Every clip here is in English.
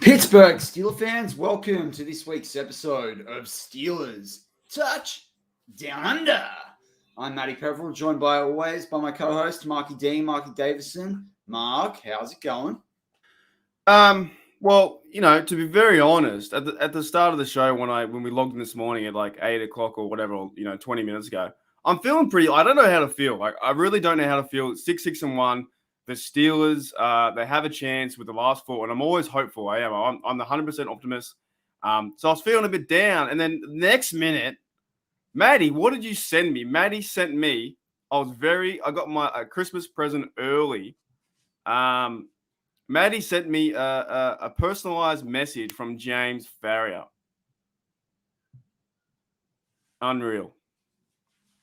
Pittsburgh Steelers fans, welcome to this week's episode of Steelers Touch Down Under. I'm Matty Peverill, joined by always by my co-host Marky Davison. Mark, how's it going? Well, to be very honest, at the start of the show when we logged in this morning at like 8 o'clock or whatever, 20 minutes ago, I'm feeling pretty. I don't know how to feel. Like I really don't know how to feel. It's 6-6-1. The Steelers, they have a chance with the last four, and I'm always hopeful. I am. I'm the 100% optimist. So I was feeling a bit down, and then next minute, Maddie, what did you send me? Maddie sent me. I got my Christmas present early. Maddie sent me a personalized message from James Farrier. Unreal.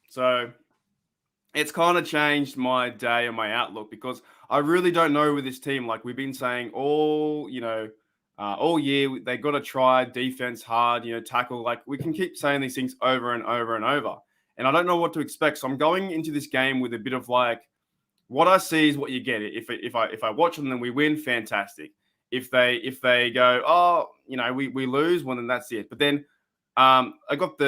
So it's kind of changed my day and my outlook because I really don't know with this team. Like we've been saying all year, they got to try defense hard, tackle. Like we can keep saying these things over and over and over. And I don't know what to expect. So I'm going into this game with a bit of like, what I see is what you get. If I watch them and we win, fantastic. If they go, we lose, well then that's it. But then I got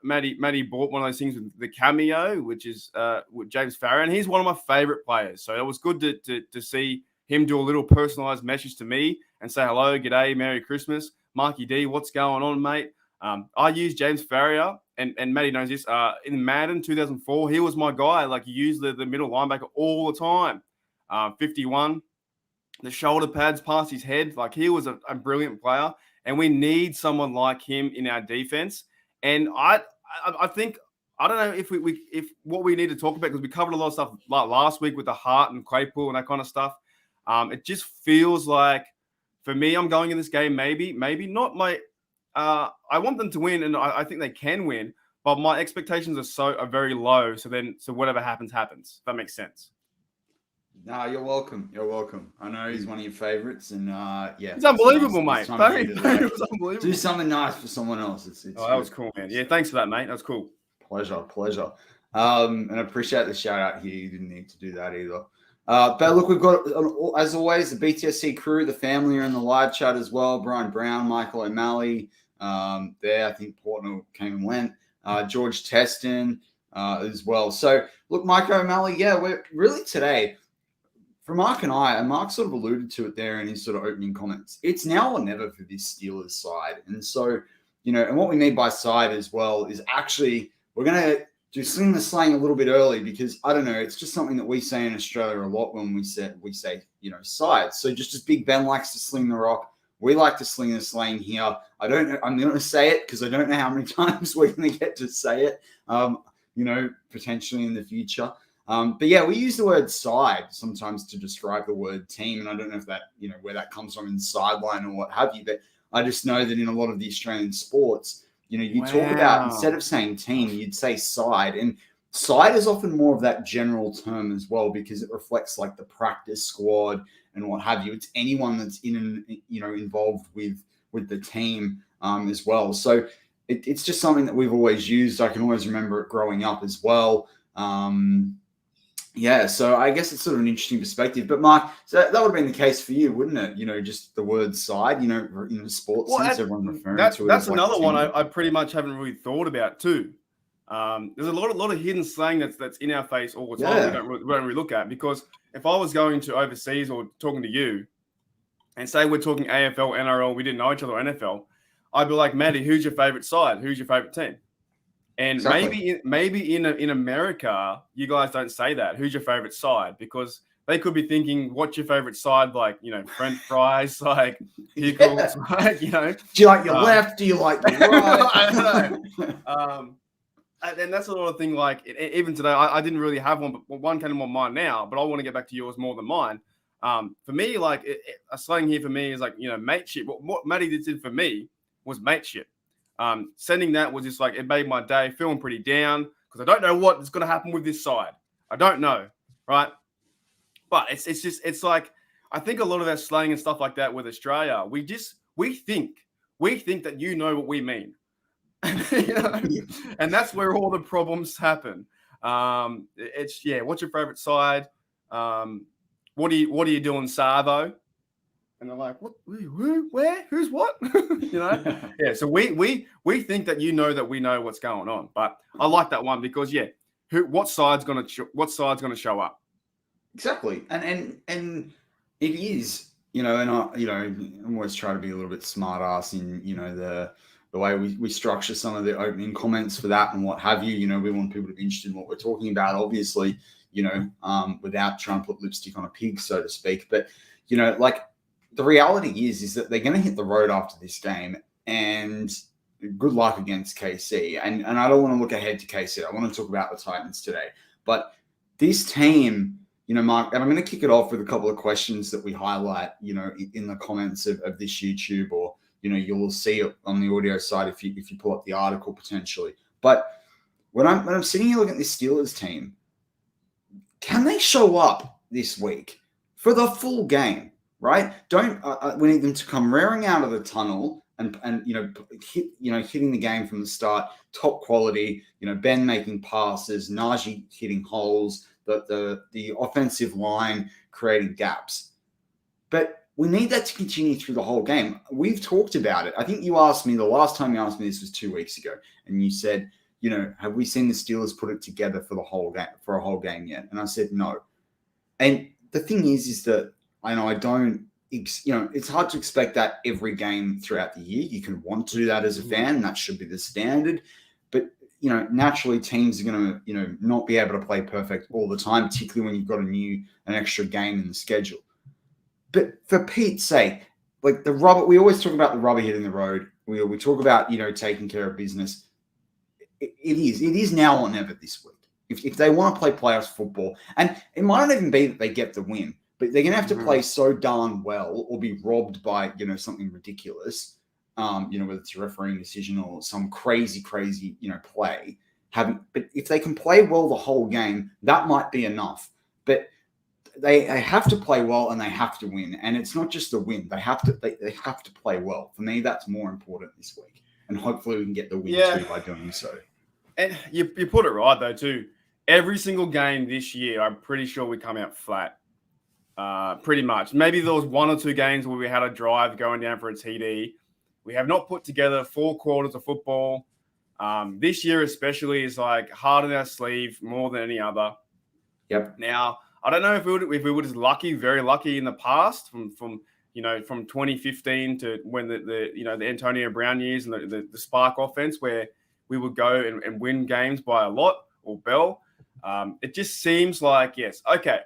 Maddie bought one of those things with the cameo, which is with James Farrier, and he's one of my favorite players. So it was good to see him do a little personalized message to me and say hello, g'day, Merry Christmas, Marky D, what's going on, mate? I use James Farrier, and Maddie knows this. In Madden 2004, he was my guy. Like, he used the middle linebacker all the time. 51, the shoulder pads past his head. Like, he was a brilliant player, and we need someone like him in our defense. And I think, I don't know if what we need to talk about, because we covered a lot of stuff like last week with the Hart and Claypool and that kind of stuff. It just feels like, for me, I'm going in this game maybe not my. I want them to win, and I think they can win, but my expectations are very low. So whatever happens. If that makes sense. No, you're welcome. I know he's one of your favorites, and it's unbelievable, nice. Mate. It was unbelievable. Do something nice for someone else. That was cool, man. Yeah, thanks for that, mate. That was cool. Pleasure. And I appreciate the shout out here. You didn't need to do that either. But look, we've got, as always, the BTSC crew, the family are in the live chat as well. Brian Brown, Michael O'Malley, there. I think Portner came and went. George Teston as well. So, look, Michael O'Malley, we're really today, for Mark and I, and Mark sort of alluded to it there in his sort of opening comments, it's now or never for this Steelers side. And so, and what we mean by side as well is actually we're going to do sling the slang a little bit early, because I don't know, it's just something that we say in Australia a lot when we say side. So just as Big Ben likes to sling the rock, we like to sling the slang here. I don't know. I'm going to say it because I don't know how many times we're going to get to say it, potentially in the future. But yeah, we use the word side sometimes to describe the word team. And I don't know if that, where that comes from in sideline or what have you. But I just know that in a lot of the Australian sports, talk about, instead of saying team, you'd say side. And side is often more of that general term as well, because it reflects like the practice squad and what have you. It's anyone that's involved with the team as well. So it's just something that we've always used. I can always remember it growing up as well. So I guess it's sort of an interesting perspective. But Mark, so that would have been the case for you, wouldn't it? Just the word side, in the sports sense, everyone referring to it. That's another one I pretty much haven't really thought about too. There's a lot of hidden slang that's in our face all the time. We don't really look at, because if I was going to overseas or talking to you and say we're talking AFL, NRL, we didn't know each other, NFL, I'd be like, Maddie, who's your favorite side? Who's your favorite team? And exactly. maybe in America, you guys don't say that. Who's your favorite side? Because they could be thinking, what's your favorite side? Like, French fries, like pickles, like, Do you like your left? Do you like your right? I don't know. And that's a lot of thing. Like, even today, I didn't really have one, but one came to my mind now. But I want to get back to yours more than mine. For me, like a slang here for me is like, mateship. What Matty did for me was mateship. Sending that was just like, it made my day, feeling pretty down because I don't know what is going to happen with this side. I don't know, right? But it's like, I think a lot of our slang and stuff like that with Australia, we think that what we mean. And that's where all the problems happen. What's your favorite side? What are you doing, Savo? And they're like, what? Who? Where? Who's what? Yeah. So we think that that we know what's going on. But I like that one because what side's gonna show up? Exactly, and it is, and I always try to be a little bit smart ass in the way we structure some of the opening comments for that and what have you. We want people to be interested in what we're talking about, obviously, without trying to put lipstick on a pig, so to speak. But like the reality is that they're going to hit the road after this game, and good luck against KC. And I don't want to look ahead to KC. I want to talk about the Titans today, but this team. Mark, and I'm going to kick it off with a couple of questions that we highlight, in the comments of this YouTube, or, you'll see it on the audio side if you pull up the article potentially. But when I'm sitting here looking at this Steelers team, can they show up this week for the full game, right? We need them to come rearing out of the tunnel and hitting the game from the start, top quality, Ben making passes, Najee hitting holes, the offensive line creating gaps. But we need that to continue through the whole game. We've talked about it. I think you asked me, the last time you asked me this was 2 weeks ago, and you said, have we seen the Steelers put it together for a whole game yet? And I said no. And the thing is that I don't, it's hard to expect that every game throughout the year. You can want to do that as a fan, and that should be the standard. But naturally teams are going to, not be able to play perfect all the time, particularly when you've got an extra game in the schedule. But for Pete's sake, like we always talk about the rubber hitting the road. We talk about, taking care of business. It is now or never this week. If they want to play playoffs football, and it might not even be that they get the win, but they're going to have to play so darn well or be robbed by, something ridiculous. Whether it's a refereeing decision or some crazy, play. But if they can play well the whole game, that might be enough. But they have to play well and they have to win. And it's not just the win; they have to play well. For me, that's more important this week. And hopefully, we can get the win too by doing so. And you put it right though too. Every single game this year, I'm pretty sure we come out flat. Pretty much. Maybe there was 1 or 2 games where we had a drive going down for a TD. We have not put together 4 quarters of football. This year especially is like hard on our sleeve more than any other. Yep. Now, I don't know if we were just very lucky in the past from 2015 to when the Antonio Brown years and the Spark offense where we would go and win games by a lot or Bell. It just seems like, yes, okay.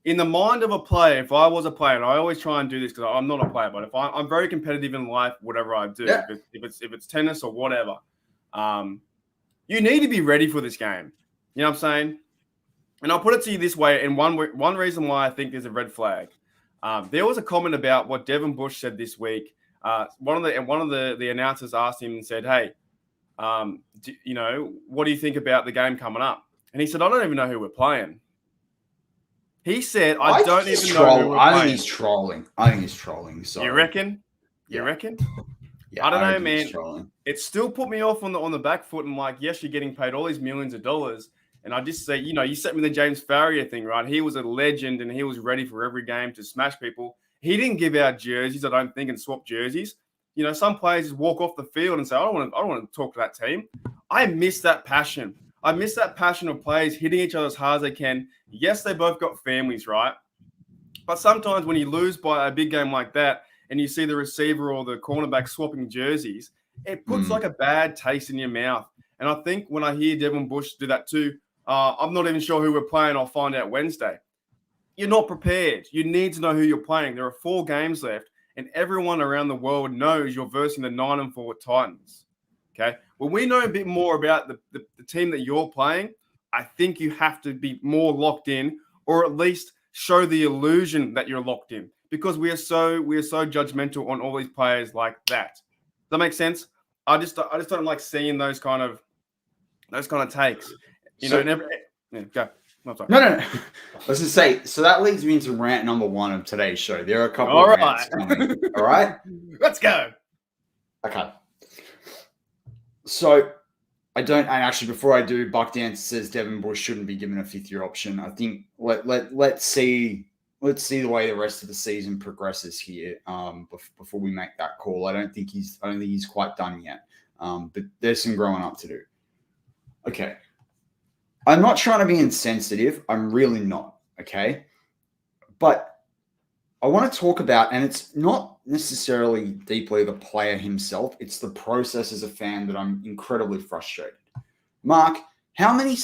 In the mind of a player, if I was a player, and I always try and do this because I'm not a player, but if I'm very competitive in life, whatever I do, if it's tennis or whatever, you need to be ready for this game. You know what I'm saying? And I'll put it to you this way. And one reason why I think there's a red flag, there was a comment about what Devin Bush said this week. One of the announcers asked him and said, "Hey, what do you think about the game coming up?" And he said, "I don't even know who we're playing." He said, I don't even know who we're playing. I think he's trolling. So you reckon? You reckon? Yeah, I don't know, man. It still put me off on the back foot. And like, yes, you're getting paid all these millions of dollars. And I just say, you set me the James Farrier thing, right? He was a legend and he was ready for every game to smash people. He didn't give out jerseys, I don't think, and swap jerseys. Some players just walk off the field and say, I don't want to talk to that team. I miss that passion. I miss that passion of players hitting each other as hard as they can. Yes, they both got families, right? But sometimes when you lose by a big game like that and you see the receiver or the cornerback swapping jerseys, it puts like a bad taste in your mouth. And I think when I hear Devin Bush do that too, I'm not even sure who we're playing. I'll find out Wednesday. You're not prepared. You need to know who you're playing. There are 4 games left, and everyone around the world knows you're versing the 9-4 Titans. Okay. When we know a bit more about the team that you're playing, I think you have to be more locked in, or at least show the illusion that you're locked in, because we are so judgmental on all these players like that. Does that make sense? I just don't like seeing those kind of takes. Go. No. I was to say, so that leads me into rant number 1 of today's show. There are a couple of rants coming. All right, let's go. Okay. So actually, before I do, Buck Dance says Devin Bush shouldn't be given a 5th-year option. I think let's see let's see the way the rest of the season progresses here before we make that call. I don't think he's quite done yet. But there's some growing up to do. Okay. I'm not trying to be insensitive. I'm really not. Okay. But I want to talk about, and it's not necessarily deeply the player himself, it's the process as a fan that I'm incredibly frustrated. Mark, how many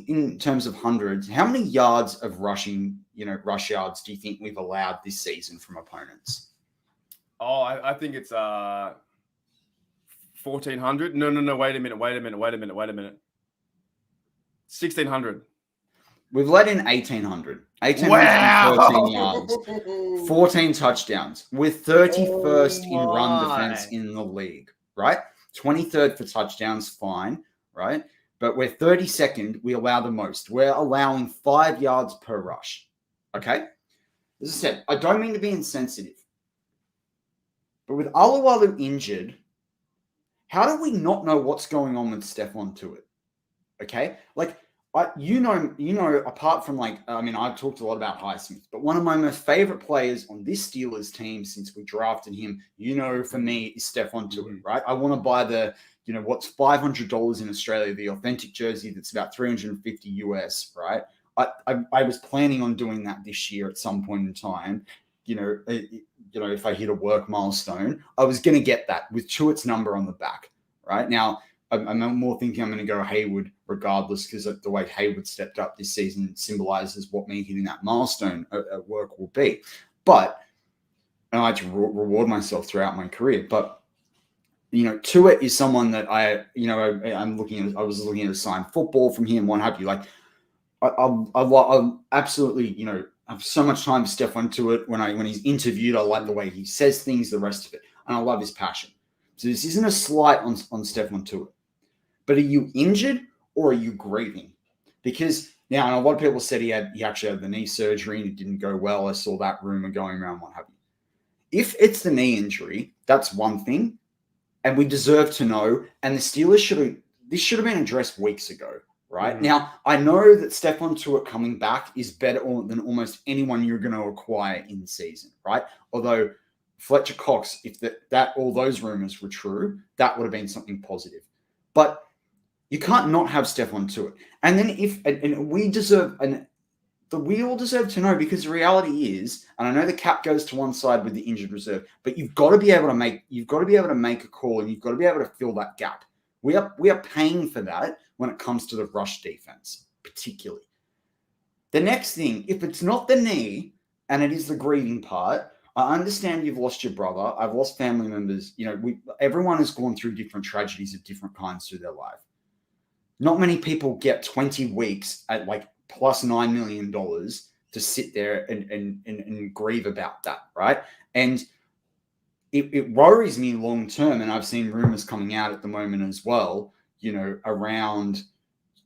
in terms of hundreds, how many yards of rushing, rush yards do you think we've allowed this season from opponents? Oh, I think it's 1,400. No, wait a minute. 1,600. We've let in 1,800. 1,813 yards, 14 touchdowns. We're 31st in run defense in the league, right? 23rd for touchdowns, fine, right? But we're 32nd. We allow the most. We're allowing 5 yards per rush, okay? As I said, I don't mean to be insensitive. But with Alualu injured, how do we not know what's going on with Stephon Tuitt? Okay? Like, apart from I've talked a lot about Highsmith, but one of my most favorite players on this Steelers team since we drafted him, for me, is Stephon Tuitt, right? I want to buy the, what's $500 in Australia, the authentic jersey that's about $350 US, right? I was planning on doing that this year at some point in time. If I hit a work milestone, I was going to get that with Tuitt's number on the back, right? Now, I'm more thinking I'm going to go Hayward regardless, because the way Hayward stepped up this season symbolizes what me hitting that milestone at work will be. But I like to reward myself throughout my career. But, Tuitt is someone that I was looking at a signed football from him, what have you. Like, I absolutely, I have so much time to Stephon Tuitt. When he's interviewed, I like the way he says things, the rest of it. And I love his passion. So this isn't a slight on Stephon Tuitt. But are you injured or are you grieving? Because now, a lot of people said he actually had the knee surgery and it didn't go well. I saw that rumor going around, what have you. If it's the knee injury, that's one thing. And we deserve to know. And the Steelers this should have been addressed weeks ago, right? Mm-hmm. Now, I know that Stephon Tuitt coming back is better than almost anyone you're going to acquire in season, right? Although Fletcher Cox, if all those rumors were true, that would have been something positive. But you can't not have Stephon Tuitt. And then we all deserve to know, because the reality is, and I know the cap goes to one side with the injured reserve, but you've got to be able to make a call, and you've got to be able to fill that gap. We are paying for that when it comes to the rush defense, particularly. The next thing, if it's not the knee and it is the grieving part, I understand you've lost your brother. I've lost family members. Everyone has gone through different tragedies of different kinds through their life. Not many people get 20 weeks at plus $9 million to sit there and grieve about that, right? And it worries me long term, and I've seen rumors coming out at the moment as well, around,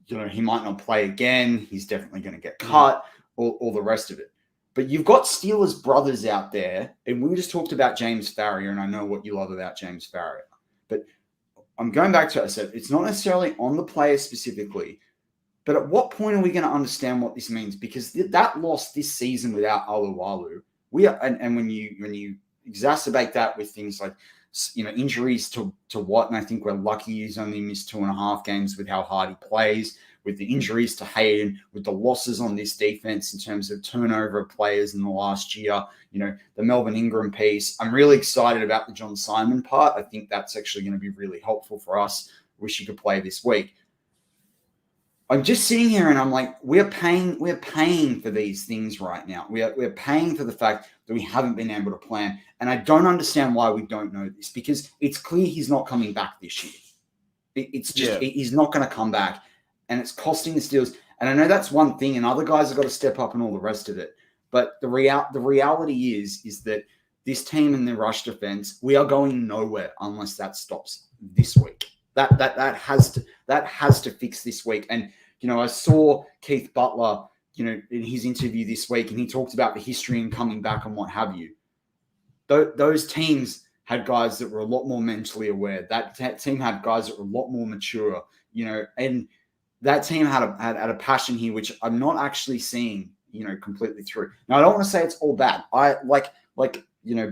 he might not play again, he's definitely going to get cut, all the rest of it. But you've got Steelers brothers out there, and we just talked about James Farrier, and I know what you love about James Farrier. But I'm going back to it. I said it's not necessarily on the player specifically, but at what point are we going to understand what this means? Because that loss this season without Alualu, and when you exacerbate that with things like injuries to Watt, and I think we're lucky he's only missed 2.5 games with how hard he plays, with the injuries to Hayden, with the losses on this defense in terms of turnover of players in the last year, the Melvin Ingram piece. I'm really excited about the John Simon part. I think that's actually going to be really helpful for us. Wish he could play this week. I'm just sitting here and I'm like, we're paying for these things right now. We're paying for the fact that we haven't been able to plan. And I don't understand why we don't know this, because it's clear he's not coming back this year. He's not going to come back. And it's costing the Steelers. And I know that's one thing, and other guys have got to step up and all the rest of it. But the reality is that this team in the rush defense, we are going nowhere unless that stops this week. That has to fix this week. And I saw Keith Butler, in his interview this week, and he talked about the history and coming back and what have you. Those teams had guys that were a lot more mentally aware. That team had guys that were a lot more mature, and that team had a passion here, which I'm not actually seeing completely through. Now, I don't want to say it's all bad. I like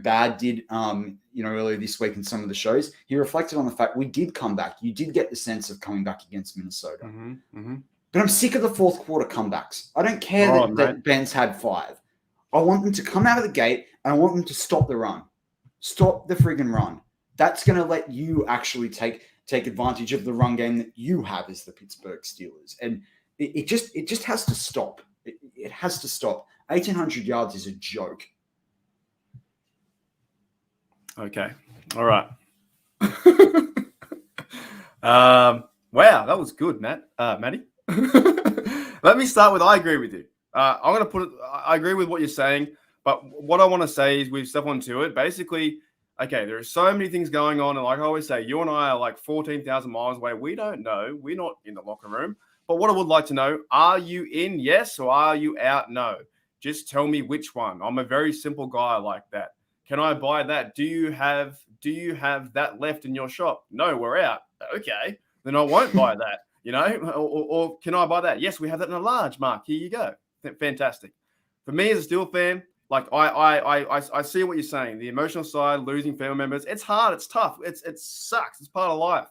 Bad did, earlier this week in some of the shows, he reflected on the fact we did come back. You did get the sense of coming back against Minnesota. But I'm sick of the fourth quarter comebacks. I don't care that Ben's had 5. I want them to come out of the gate, and I want them to stop the run. Stop the friggin' run. That's going to let you actually take advantage of the run game that you have as the Pittsburgh Steelers. And it just has to stop. It has to stop. 1,800 yards is a joke. Okay. All right. Wow, that was good, Matty. Let me start with, I agree with you. I'm going to put it, I agree with what you're saying, but what I want to say is we've stepped onto it. Basically, okay, there are so many things going on. And like I always say, you and I are like 14,000 miles away. We don't know. We're not in the locker room. But what I would like to know, are you in? Yes. Or are you out? No. Just tell me which one. I'm a very simple guy like that. Can I buy that? Do you have that left in your shop? No, we're out. Okay. Then I won't buy that, or can I buy that? Yes, we have that in a large, Mark. Here you go. Fantastic. For me as a Steel fan, like I see what you're saying. The emotional side, losing family members, it's hard, it's tough, it sucks. It's part of life.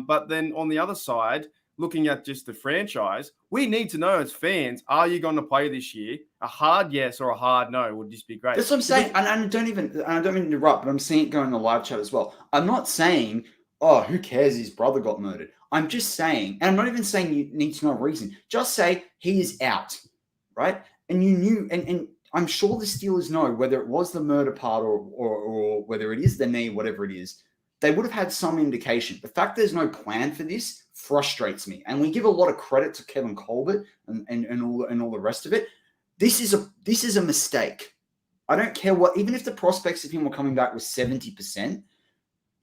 But then on the other side, looking at just the franchise, we need to know as fans, are you going to play this year? A hard yes or a hard no would just be great. That's what I'm saying. And I don't mean to interrupt, but I'm seeing it going in the live chat as well. I'm not saying, oh, who cares his brother got murdered. I'm just saying, and I'm not even saying you need to know a reason. Just say he is out, right? And you knew, and I'm sure the Steelers know whether it was the murder part or whether it is the knee, whatever it is, they would have had some indication. The fact there's no plan for this frustrates me. And we give a lot of credit to Kevin Colbert and all the rest of it. This is a mistake. I don't care what, even if the prospects of him were coming back with 70%,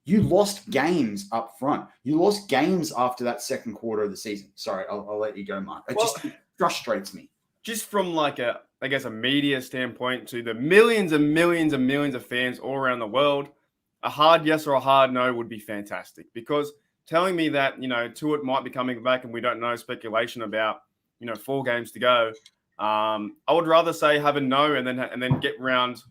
you lost games up front. You lost games after that second quarter of the season. Sorry, I'll let you go, Mark. It frustrates me. Just from like a media standpoint to the millions and millions and millions of fans all around the world, a hard yes or a hard no would be fantastic, because telling me that, Tuitt might be coming back and we don't know, speculation about, 4 games to go. I would rather say have a no and then get around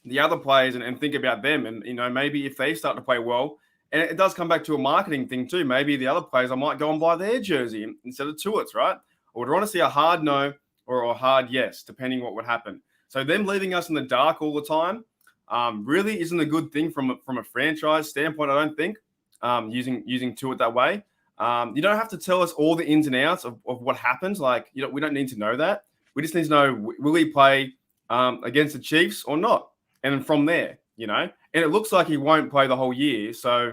the other players and think about them. And, maybe if they start to play well, and it does come back to a marketing thing too. Maybe the other players, I might go and buy their jersey instead of Tuitt's, right? I would want to see a hard no or a hard yes, depending what would happen. So them leaving us in the dark all the time really isn't a good thing from a franchise standpoint, I don't think, using Tuitt that way. You don't have to tell us all the ins and outs of what happens. Like, we don't need to know that. We just need to know, will he play against the Chiefs or not? And then from there, and it looks like he won't play the whole year. So,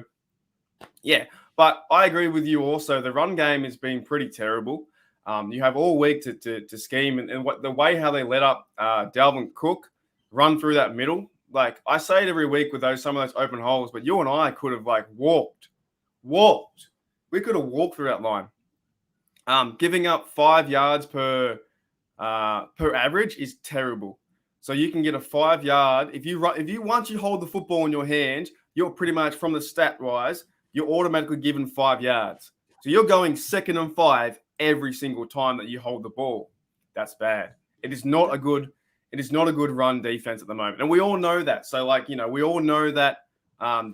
yeah. But I agree with you also. The run game has been pretty terrible. You have all week to scheme. And what the way how they let up Dalvin Cook run through that middle. Like, I say it every week with some of those open holes, but you and I could have, walked. We could have walked through that line. Giving up 5 yards per average is terrible. So you can get a 5 yard. If you once you hold the football in your hand, you're pretty much, from the stat wise, you're automatically given 5 yards. So you're going 2nd and 5 every single time that you hold the ball. That's bad. It is not a good run defense at the moment. And we all know that. So we all know that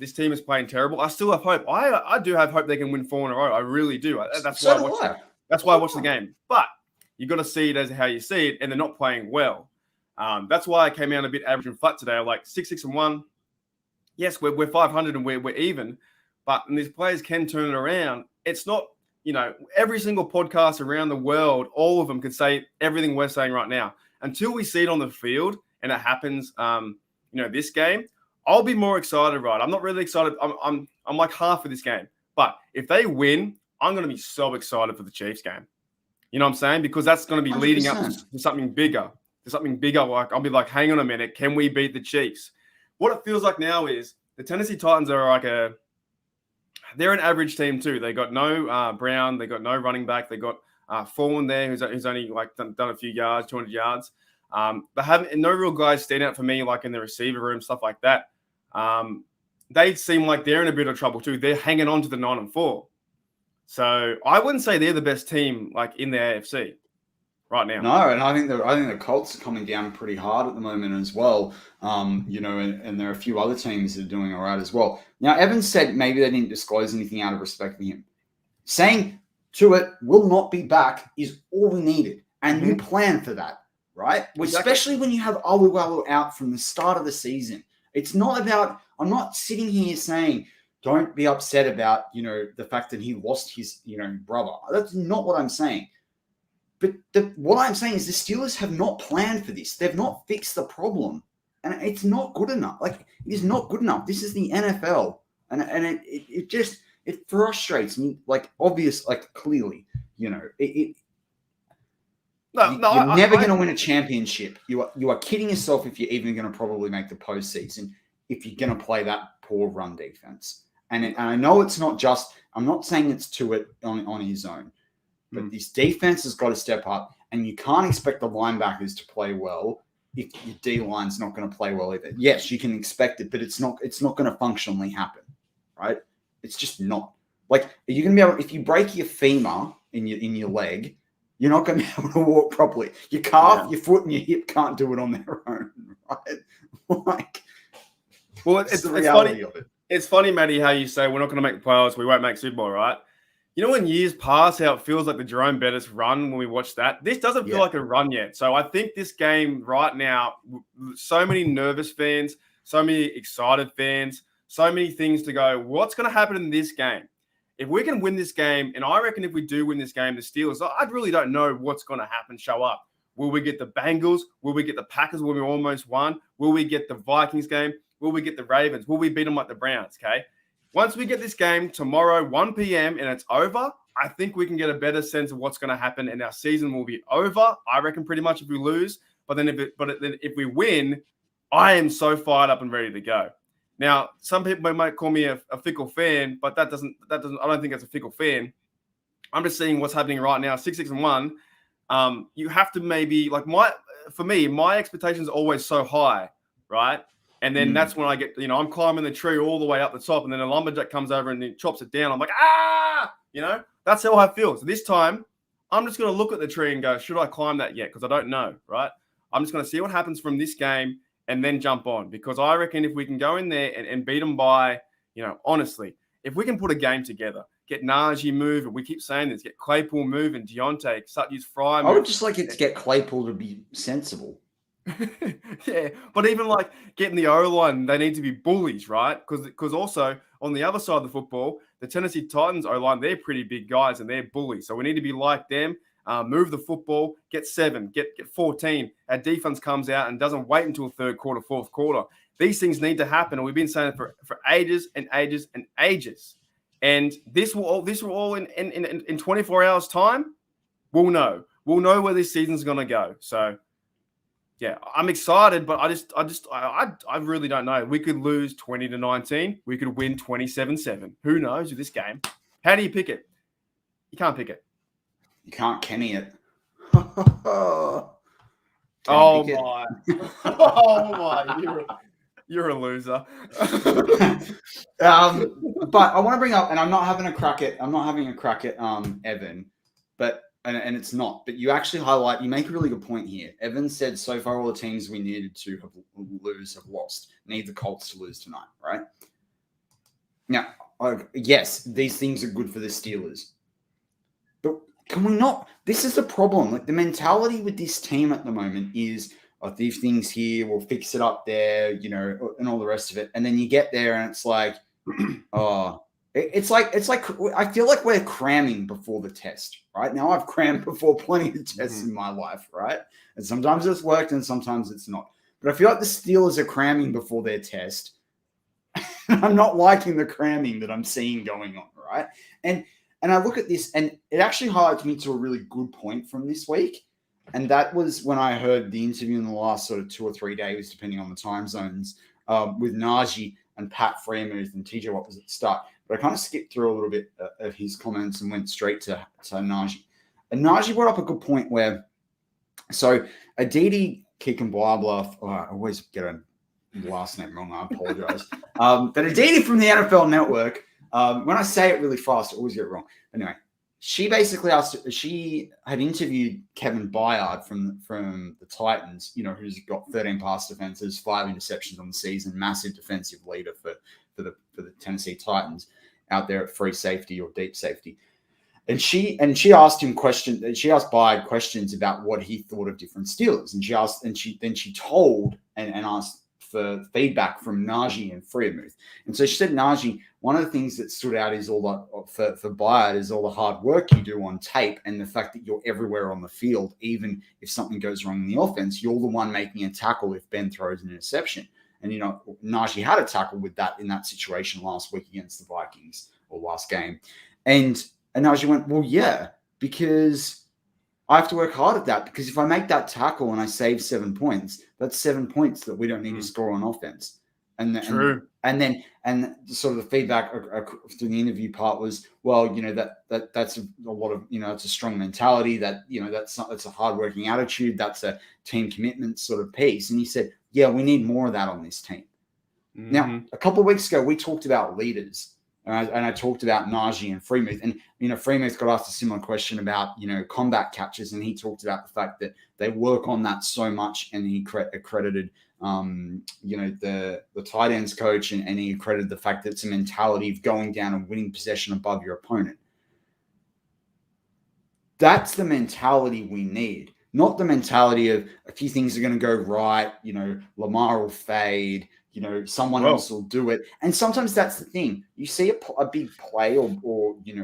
this team is playing terrible. I still have hope. I do have hope they can win 4 in a row. I really do. That's why I watch the game. But you got to see it as how you see it, and they're not playing well. That's why I came out a bit average and flat today. Like 6-6-1. Yes, we're 500 and we're even, but these players can turn it around. It's not, every single podcast around the world, all of them could say everything we're saying right now. Until we see it on the field and it happens, this game, I'll be more excited, right? I'm not really excited. I'm like half of this game, but if they win, I'm going to be so excited for the Chiefs game. You know what I'm saying? Because that's going to be 100%. Leading up to something bigger. Like, I'll be like, hang on a minute. Can we beat the Chiefs? What it feels like now is the Tennessee Titans are they're an average team too. They got no Brown. They got no running back. They got Foreman there, who's only done a few yards, 200 yards. They have no real guys stand out for me, like in the receiver room, stuff like that. They seem like they're in a bit of trouble too. They're hanging on to the 9-4. So I wouldn't say they're the best team, like in the AFC. right now. No, and I think the Colts are coming down pretty hard at the moment as well. You know, and there are a few other teams that are doing all right as well. Now, Evans said maybe they didn't disclose anything out of respect for him. Saying Tua will not be back is all we needed, and you plan for that, right? Exactly. Especially when you have Alualu out from the start of the season. It's not about. I'm not sitting here saying don't be upset about, you know, the fact that he lost his, you know, brother. That's not what I'm saying. But what I'm saying is the Steelers have not planned for this. They've not fixed the problem. And it's not good enough. Like, it is not good enough. This is the NFL. And it just, it frustrates me, like, clearly, you know, you're never going to win a championship. You are kidding yourself if you're even going to probably make the postseason if you're going to play that poor run defense. And I know it's not just, I'm not saying it's to it on his own. But this defense has got to step up, and you can't expect the linebackers to play well if your D-line's not going to play well either. Yes, you can expect it, but it's not going to functionally happen, right? It's just not. Like, are you going to be able? If you break your femur in your leg, you're not going to be able to walk properly. Your calf, your foot, and your hip can't do it on their own, right? Like, well, it's the reality of it. It's funny, Matty, how you say we're not going to make the playoffs, we won't make Super Bowl, right? You know, in years past, how it feels like the Jerome Bettis run when we watch that? This doesn't feel like a run yet. So I think this game right now, so many nervous fans, so many excited fans, so many things to go, what's going to happen in this game? If we can win this game, and I reckon if we do win this game, the Steelers, I really don't know what's going to happen, show up. Will we get the Bengals? Will we get the Packers when we almost won? Will we get the Vikings game? Will we get the Ravens? Will we beat them like the Browns, okay? Once we get this game tomorrow, 1 p.m., and it's over, I think we can get a better sense of what's going to happen, and our season will be over. I reckon pretty much if we lose, but then if we win, I am so fired up and ready to go. Now, some people might call me a fickle fan, but that doesn't. I don't think that's a fickle fan. I'm just seeing what's happening right now. 6-6-1. You have to maybe for me, my expectations are always so high, right? And then that's when I get, you know, I'm climbing the tree all the way up the top, and then a lumberjack comes over and he chops it down. I'm like, you know, that's how I feel. So this time, I'm just going to look at the tree and go, should I climb that yet? Because I don't know, right? I'm just going to see what happens from this game and then jump on. Because I reckon if we can go in there and beat them by, you know, honestly, if we can put a game together, get Najee move, and we keep saying this, get Claypool move and Deontay, use Fry move. I would just like it to get Claypool to be sensible. Yeah, but even like getting the O-line, they need to be bullies, right? Because also on the other side of the football, the Tennessee Titans O-line, they're pretty big guys and they're bullies. So we need to be like them, move the football, get 7, get 14. Our defense comes out and doesn't wait until third quarter, fourth quarter. These things need to happen, and we've been saying it for ages and ages and ages. And this will all in 24 hours time. We'll know where this season's gonna go. So. Yeah, I'm excited, but I really don't know. We could lose 20-19. We could win 27-7. Who knows with this game? How do you pick it? You can't pick it. You can't Kenny it. Oh my! You're a loser. But I want to bring up, and I'm not having a crack at Evan, but. And it's not, but you actually you make a really good point here. Evan said so far all the teams we needed to lose have lost. Need the Colts to lose tonight, right? Now, yes, these things are good for the Steelers. But can we not? This is the problem. Like, the mentality with this team at the moment is, these things here, we'll fix it up there, you know, and all the rest of it. And then you get there and it's like, It's like I feel like we're cramming before the test, right? Now I've crammed before plenty of tests in my life, right? And sometimes it's worked and sometimes it's not. But I feel like the Steelers are cramming before their test. I'm not liking the cramming that I'm seeing going on, right? And I look at this, and it actually highlights me to a really good point from this week. And that was when I heard the interview in the last sort of 2 or 3 days, depending on the time zones, with Najee and Pat Freiermuth and TJ Watt was at the start. But I kind of skipped through a little bit of his comments and went straight to Najee. And Najee brought up a good point where, so Aditi Kikambwabla, I always get a last name wrong, I apologize. But Aditi from the NFL Network, when I say it really fast, I always get it wrong. Anyway, she basically asked. She had interviewed Kevin Byard from the Titans, who's got 13 pass defenses, 5 interceptions on the season, massive defensive leader for the Tennessee Titans out there at free safety or deep safety. And she asked him questions. She asked Byard questions about what he thought of different Steelers, and she told and asked for feedback from Najee and Freiermuth. And so she said, Najee, one of the things that stood out is for Byard is all the hard work you do on tape and the fact that you're everywhere on the field. Even if something goes wrong in the offense, you're the one making a tackle if Ben throws an interception. And, Najee had a tackle with that in that situation last week against the Vikings, or last game. And Najee went, well, yeah, because I have to work hard at that, because if I make that tackle and I save 7 points, that's 7 points that we don't need to score on offense. And then sort of the feedback through the interview part was, well, that's a lot of, it's a strong mentality, that, that's a hardworking attitude. That's a team commitment sort of piece. And he said, yeah, we need more of that on this team. Mm-hmm. Now, a couple of weeks ago, we talked about leaders. And I talked about Najee and Freiermuth. And, Freiermuth got asked a similar question about, combat catches. And he talked about the fact that they work on that so much. And he accredited, the tight ends coach. And he accredited the fact that it's a mentality of going down and winning possession above your opponent. That's the mentality we need. Not the mentality of a few things are going to go right. Lamar will fade. Someone else will do it. And sometimes that's the thing. You see a big play or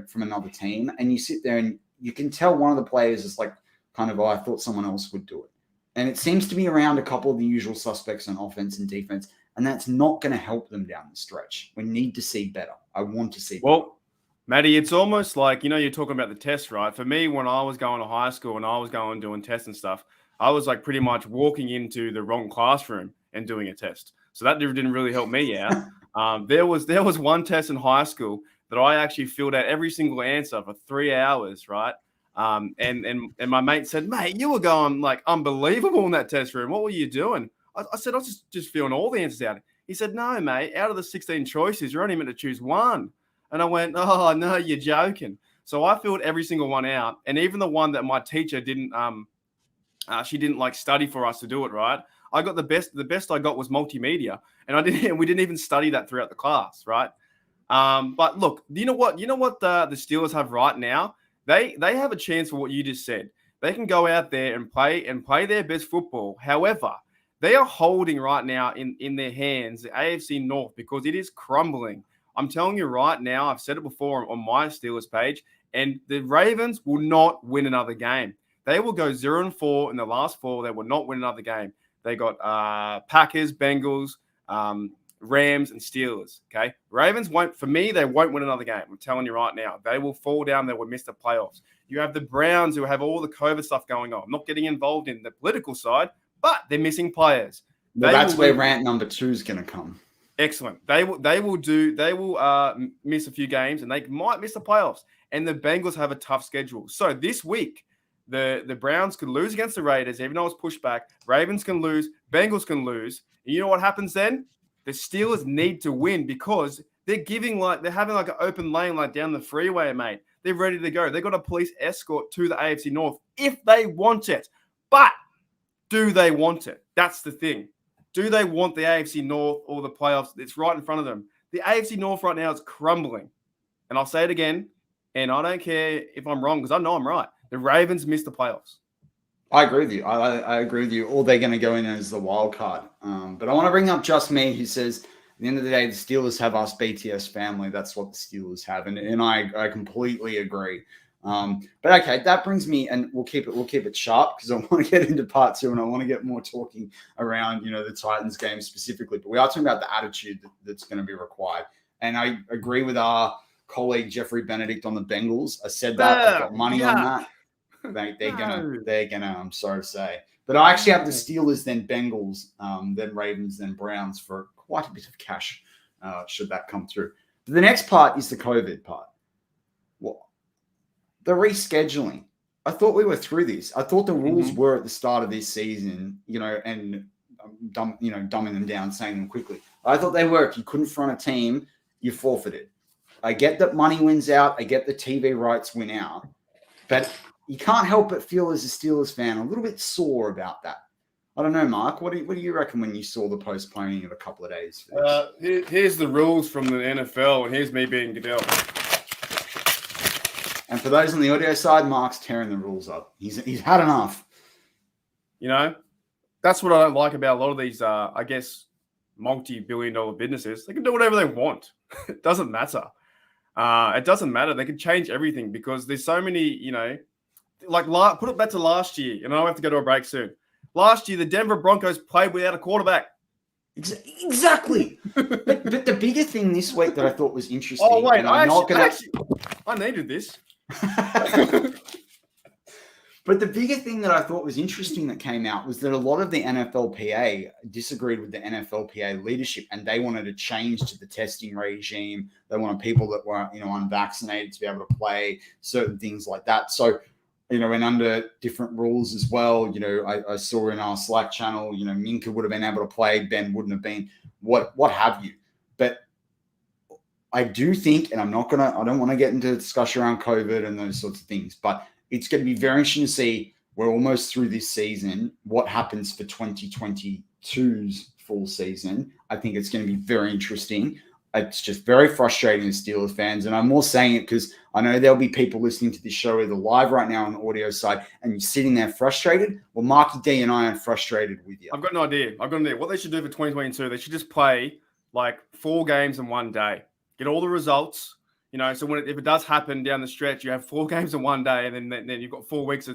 from another team, and you sit there and you can tell one of the players is like kind of, I thought someone else would do it. And it seems to be around a couple of the usual suspects on offense and defense, and that's not going to help them down the stretch. We need to see better. I want to see better. Well, Matty, it's almost like, you're talking about the test, right? For me, when I was going to high school and I was going doing tests and stuff, I was like pretty much walking into the wrong classroom and doing a test. So that didn't really help me out. There was one test in high school that I actually filled out every single answer for 3 hours, right? And my mate said, mate, you were going like unbelievable in that test room. What were you doing? I said, I was just filling all the answers out. He said, no, mate, out of the 16 choices, you're only meant to choose one. And I went, oh, no, you're joking. So I filled every single one out. And even the one that my teacher didn't she didn't like study for us to do it, right? I got the best I got was multimedia, and we didn't even study that throughout the class, right? But look, you know what the Steelers have right now? They have a chance for what you just said. They can go out there and play their best football. However, they are holding right now in their hands the AFC North, because it is crumbling. I'm telling you right now, I've said it before on my Steelers page, and the Ravens will not win another game. They will go 0-4 in the last 4. They will not win another game. They got Packers, Bengals, Rams, and Steelers. Okay, Ravens they won't win another game. I'm telling you right now, they will fall down. They will miss the playoffs. You have the Browns, who have all the COVID stuff going on. I'm not getting involved in the political side, but they're missing players. Well, that's where rant number 2 is going to come. Excellent. They will miss a few games, and they might miss the playoffs. And the Bengals have a tough schedule. So this week, the Browns could lose against the Raiders, even though it's pushed back. Ravens can lose. Bengals can lose. And you know what happens then? The Steelers need to win, because they're having like an open lane like down the freeway, mate. They're ready to go. They've got a police escort to the AFC North if they want it. But do they want it? That's the thing. Do they want the AFC North or the playoffs? It's right in front of them. The AFC North right now is crumbling. And I'll say it again, and I don't care if I'm wrong, because I know I'm right. The Ravens missed the playoffs. I agree with you. I agree with you. Or they're going to go in as the wild card. But I want to bring up Just Me, who says, at the end of the day, the Steelers have us BTS family. That's what the Steelers have. And I completely agree. But okay, that brings me, and we'll keep it sharp, because I want to get into part 2, and I want to get more talking around, the Titans game specifically. But we are talking about the attitude that's going to be required. And I agree with our colleague Jeffrey Benedict on the Bengals. I said that. I've got money on that. They're gonna. I'm sorry to say, but I actually have the Steelers, then Bengals, then Ravens, then Browns for quite a bit of cash, should that come through. But the next part is the COVID part. Well, the rescheduling. I thought we were through this. I thought the rules were at the start of this season, and dumbing them down, saying them quickly. I thought they were. If you couldn't front a team, you forfeited. I get that money wins out. I get the TV rights win out. But you can't help but feel as a Steelers fan a little bit sore about that. I don't know, Mark. What do you reckon when you saw the postponing of a couple of days? Here's the rules from the NFL, and here's me being Goodell. And for those on the audio side, Mark's tearing the rules up. He's had enough. You know, that's what I don't like about a lot of these, I guess, multi-billion-dollar businesses. They can do whatever they want. It doesn't matter. It doesn't matter. They can change everything because there's so many, you know, like put it back to last year, and I have to go to a break soon. Last year, the Denver Broncos played without a quarterback. Exactly. but the bigger thing this week that I thought was interesting. Oh, wait. I needed this. But the bigger thing that I thought was interesting that came out was that a lot of the NFLPA disagreed with the NFLPA leadership, and they wanted to change to the testing regime. They wanted people that were, you know, unvaccinated to be able to play certain things like that. So, you know, and under different rules as well, you know, I saw in our Slack channel, you know, Minka would have been able to play, Ben wouldn't have been, what have you. But I do think, and I don't want to get into a discussion around COVID and those sorts of things, but it's going to be very interesting to see, we're almost through this season, what happens for 2022's full season. I think it's going to be very interesting. It's just very frustrating as Steelers fans. And I'm more saying it because I know there'll be people listening to this show either live right now on the audio side and you're sitting there frustrated. Well, Marky D and I are frustrated with you. I've got an idea. What they should do for 2022, they should just play like 4 games in one day. Get all the results. You know, so if it does happen down the stretch, you have 4 games in one day, and then you've got 4 weeks to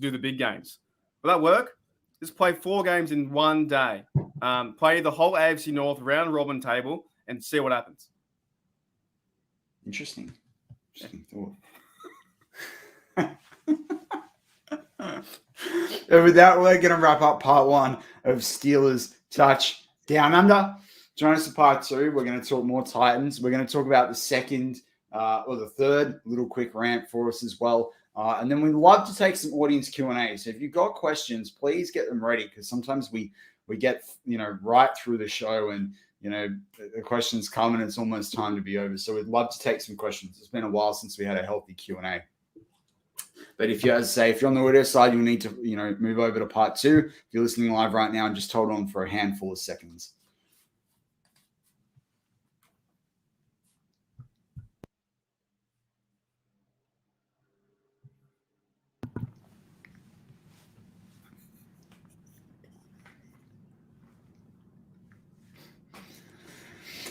do the big games. Will that work? Just play 4 games in one day. Play the whole AFC North round robin table and see what happens. Interesting thought. And with that, we're going to wrap up part 1 of Steelers Touch Down Under. Join us for part 2. We're going to talk more Titans. We're going to talk about the second or the third little quick rant for us as well. And then we'd love to take some audience Q&A. So if you've got questions, please get them ready because sometimes we get, you know, right through the show and, you know, the questions come and it's almost time to be over. So we'd love to take some questions. It's been a while since we had a healthy Q&A. But if you're on the audio side, you'll need to, you know, move over to part 2. If you're listening live right now, and just hold on for a handful of seconds.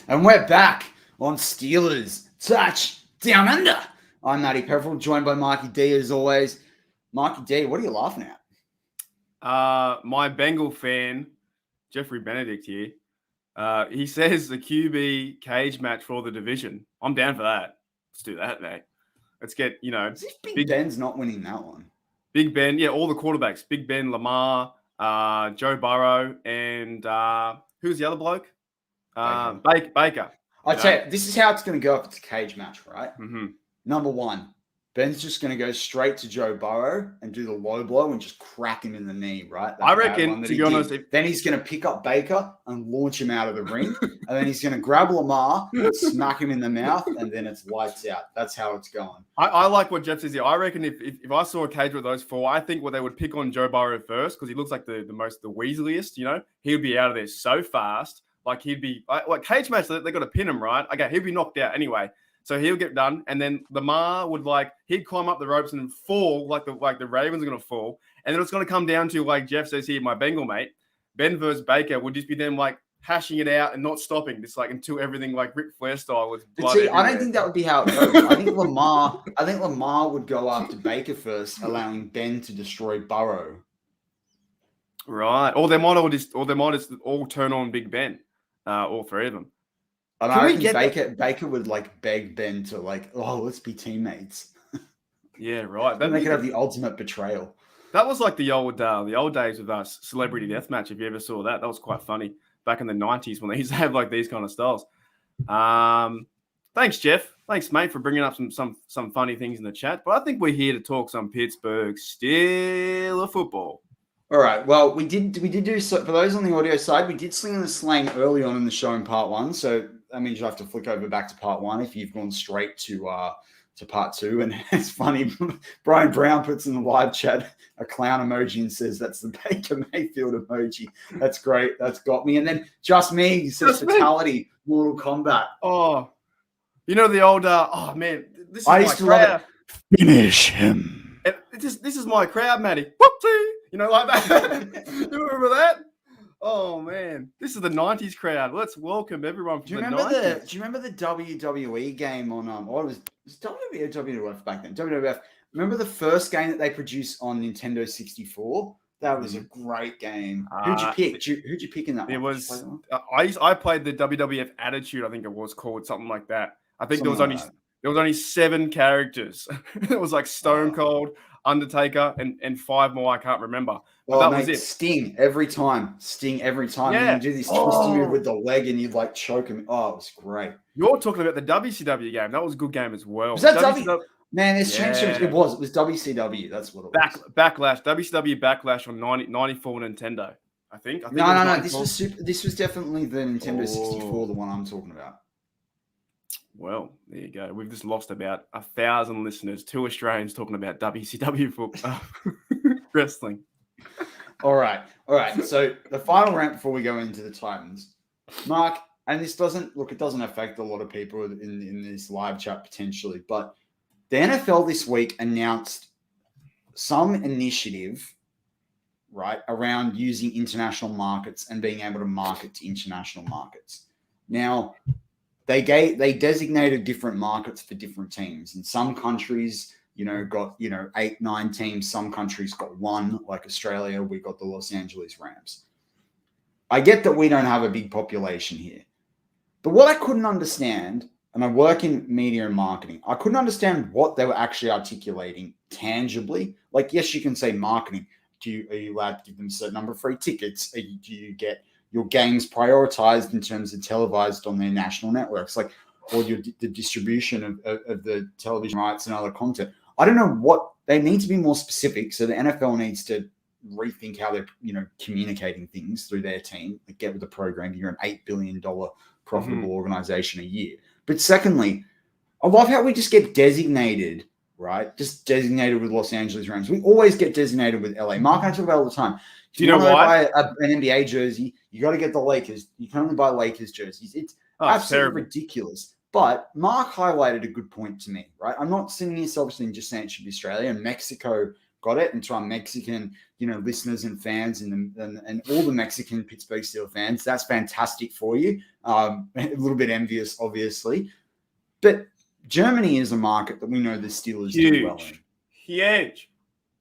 And we're back on Steelers Touch Down Under. I'm Matty Pefferle, joined by Marky D as always. Marky D, what are you laughing at? My Bengal fan, Jeffrey Benedict here, he says the QB cage match for the division. I'm down for that. Let's do that, mate. Let's get, you know. Big Ben's not winning that one. Big Ben, yeah, all the quarterbacks. Big Ben, Lamar, Joe Burrow, and who's the other bloke? Baker. I'd say this is how it's going to go if it's a cage match, right? Mm-hmm. Number 1, Ben's just going to go straight to Joe Burrow and do the low blow and just crack him in the knee, right? I reckon, to be honest, then he's going to pick up Baker and launch him out of the ring, and then he's going to grab Lamar, smack him in the mouth, and then it's lights out. That's how it's going. I like what Jeff says here. I reckon if I saw a cage with those 4, I think they would pick on Joe Burrow first because he looks like the weaseliest. You know, he'll be out of there so fast. Like he'd be like cage match, they got to pin him, right? Okay, he'll be knocked out anyway. So he'll get done. And then Lamar would he'd climb up the ropes and fall like the Ravens are gonna fall. And then it's gonna come down to, like Jeff says here, my Bengal mate, Ben versus Baker would just be them hashing it out and not stopping, just until everything Ric Flair style was blood. See, I don't think that would be how it goes. I think Lamar would go after Baker first, allowing Ben to destroy Burrow. Right. Or they might just all turn on Big Ben. All 3 of them. And I reckon Baker would beg Ben to let's be teammates. Yeah, right. Then they could have the ultimate betrayal. That was like the old days with us Celebrity Deathmatch. If you ever saw that was quite funny back in the 90s when they used to have these kind of styles. Thanks, Jeff. Thanks, mate, for bringing up some funny things in the chat. But I think we're here to talk some Pittsburgh Steelers football. All right. Well, we did do so for those on the audio side. We did sling in the slang early on in the show in part 1. So that means you have to flick over back to part 1 if you've gone straight to part 2. And it's funny, Brian Brown puts in the live chat a clown emoji and says that's the Baker Mayfield emoji. That's great. That's got me. And then Just Me says fatality, Mortal Kombat. Oh, you know the old oh man, this is I my used to crowd. love it. Finish him. And this is my crowd, Matty. Whoopsie, you know, like that. You remember that? Oh man, this is the '90s crowd. Let's welcome everyone from Do you the remember 90s. Do you remember the WWE game on what was WWE or WWF back then? WWF. Remember the first game that they produced on Nintendo 64? That was a great game. Who'd you pick? Who'd you pick in that? It one? was I played the WWF Attitude. I think it was called something like that. I think there was only 7 characters. It was like Stone Cold, Undertaker, and 5 more. I can't remember. But that was it. Sting every time. Yeah. And you do this twisty move with the leg and you'd like choke him. Oh, it was great. You're talking about the WCW game. That was a good game as well. Was that Man, there's changed. It was WCW. That's what it was. Backlash. WCW Backlash on 94 Nintendo. I think no. This was definitely the Nintendo 64, the one I'm talking about. Well, there you go. We've just lost about 1,000 listeners. 2 Australians talking about WCW wrestling. All right. So the final rant before we go into the Titans, Mark, and this doesn't affect a lot of people in this live chat potentially, but the NFL this week announced some initiative, right, around using international markets and being able to market to international markets. Now, they designated different markets for different teams. In some countries, got 8, 9 teams. Some countries got 1, like Australia. We got the Los Angeles Rams. I get that we don't have a big population here, but what I couldn't understand, and I work in media and marketing, I couldn't understand what they were actually articulating tangibly. Like, yes, you can say marketing. Are you allowed to give them a certain number of free tickets? Do you get your games prioritized in terms of televised on their national networks, like, or the distribution of the television rights and other content? I don't know what they need to be more specific. So the NFL needs to rethink how they're, communicating things through their team. Like, get with the program. You're an $8 billion profitable organization a year. But secondly, I love how we just get designated, right? Just designated with Los Angeles Rams. We always get designated with LA. Mark and I talk about it all the time. Do you know why? Buy an NBA jersey, you got to get the Lakers. You can only buy Lakers jerseys. It's absolutely ridiculous. But Mark highlighted a good point to me, right? I'm not sitting here selfishly and just saying it should be Australia, and Mexico got it. And to our Mexican, listeners and fans and all the Mexican Pittsburgh Steelers fans, that's fantastic for you. A little bit envious, obviously. But Germany is a market that we know the Steelers do well in. Huge.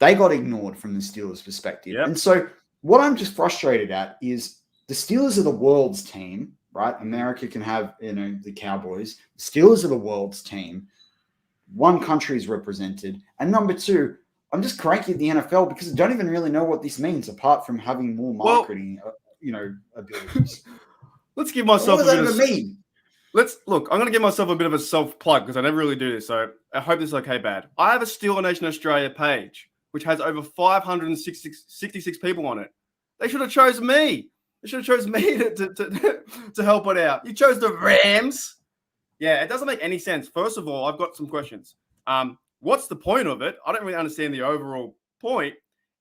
They got ignored from the Steelers' perspective. Yep. And so what I'm just frustrated at is the Steelers are the world's team, right? America can have, the Cowboys. The Steelers are the world's team. One country is represented. And number 2, I'm just cranky at the NFL because I don't even really know what this means apart from having more marketing, abilities. Let's give myself what does that even mean? I'm going to give myself a bit of a self-plug because I never really do this. So I hope this is okay, bad. I have a Steeler Nation Australia page, which has over 566 people on it. They should have chosen me. They should have chosen me to help it out. You chose the Rams. Yeah, it doesn't make any sense. First of all, I've got some questions. What's the point of it? I don't really understand the overall point.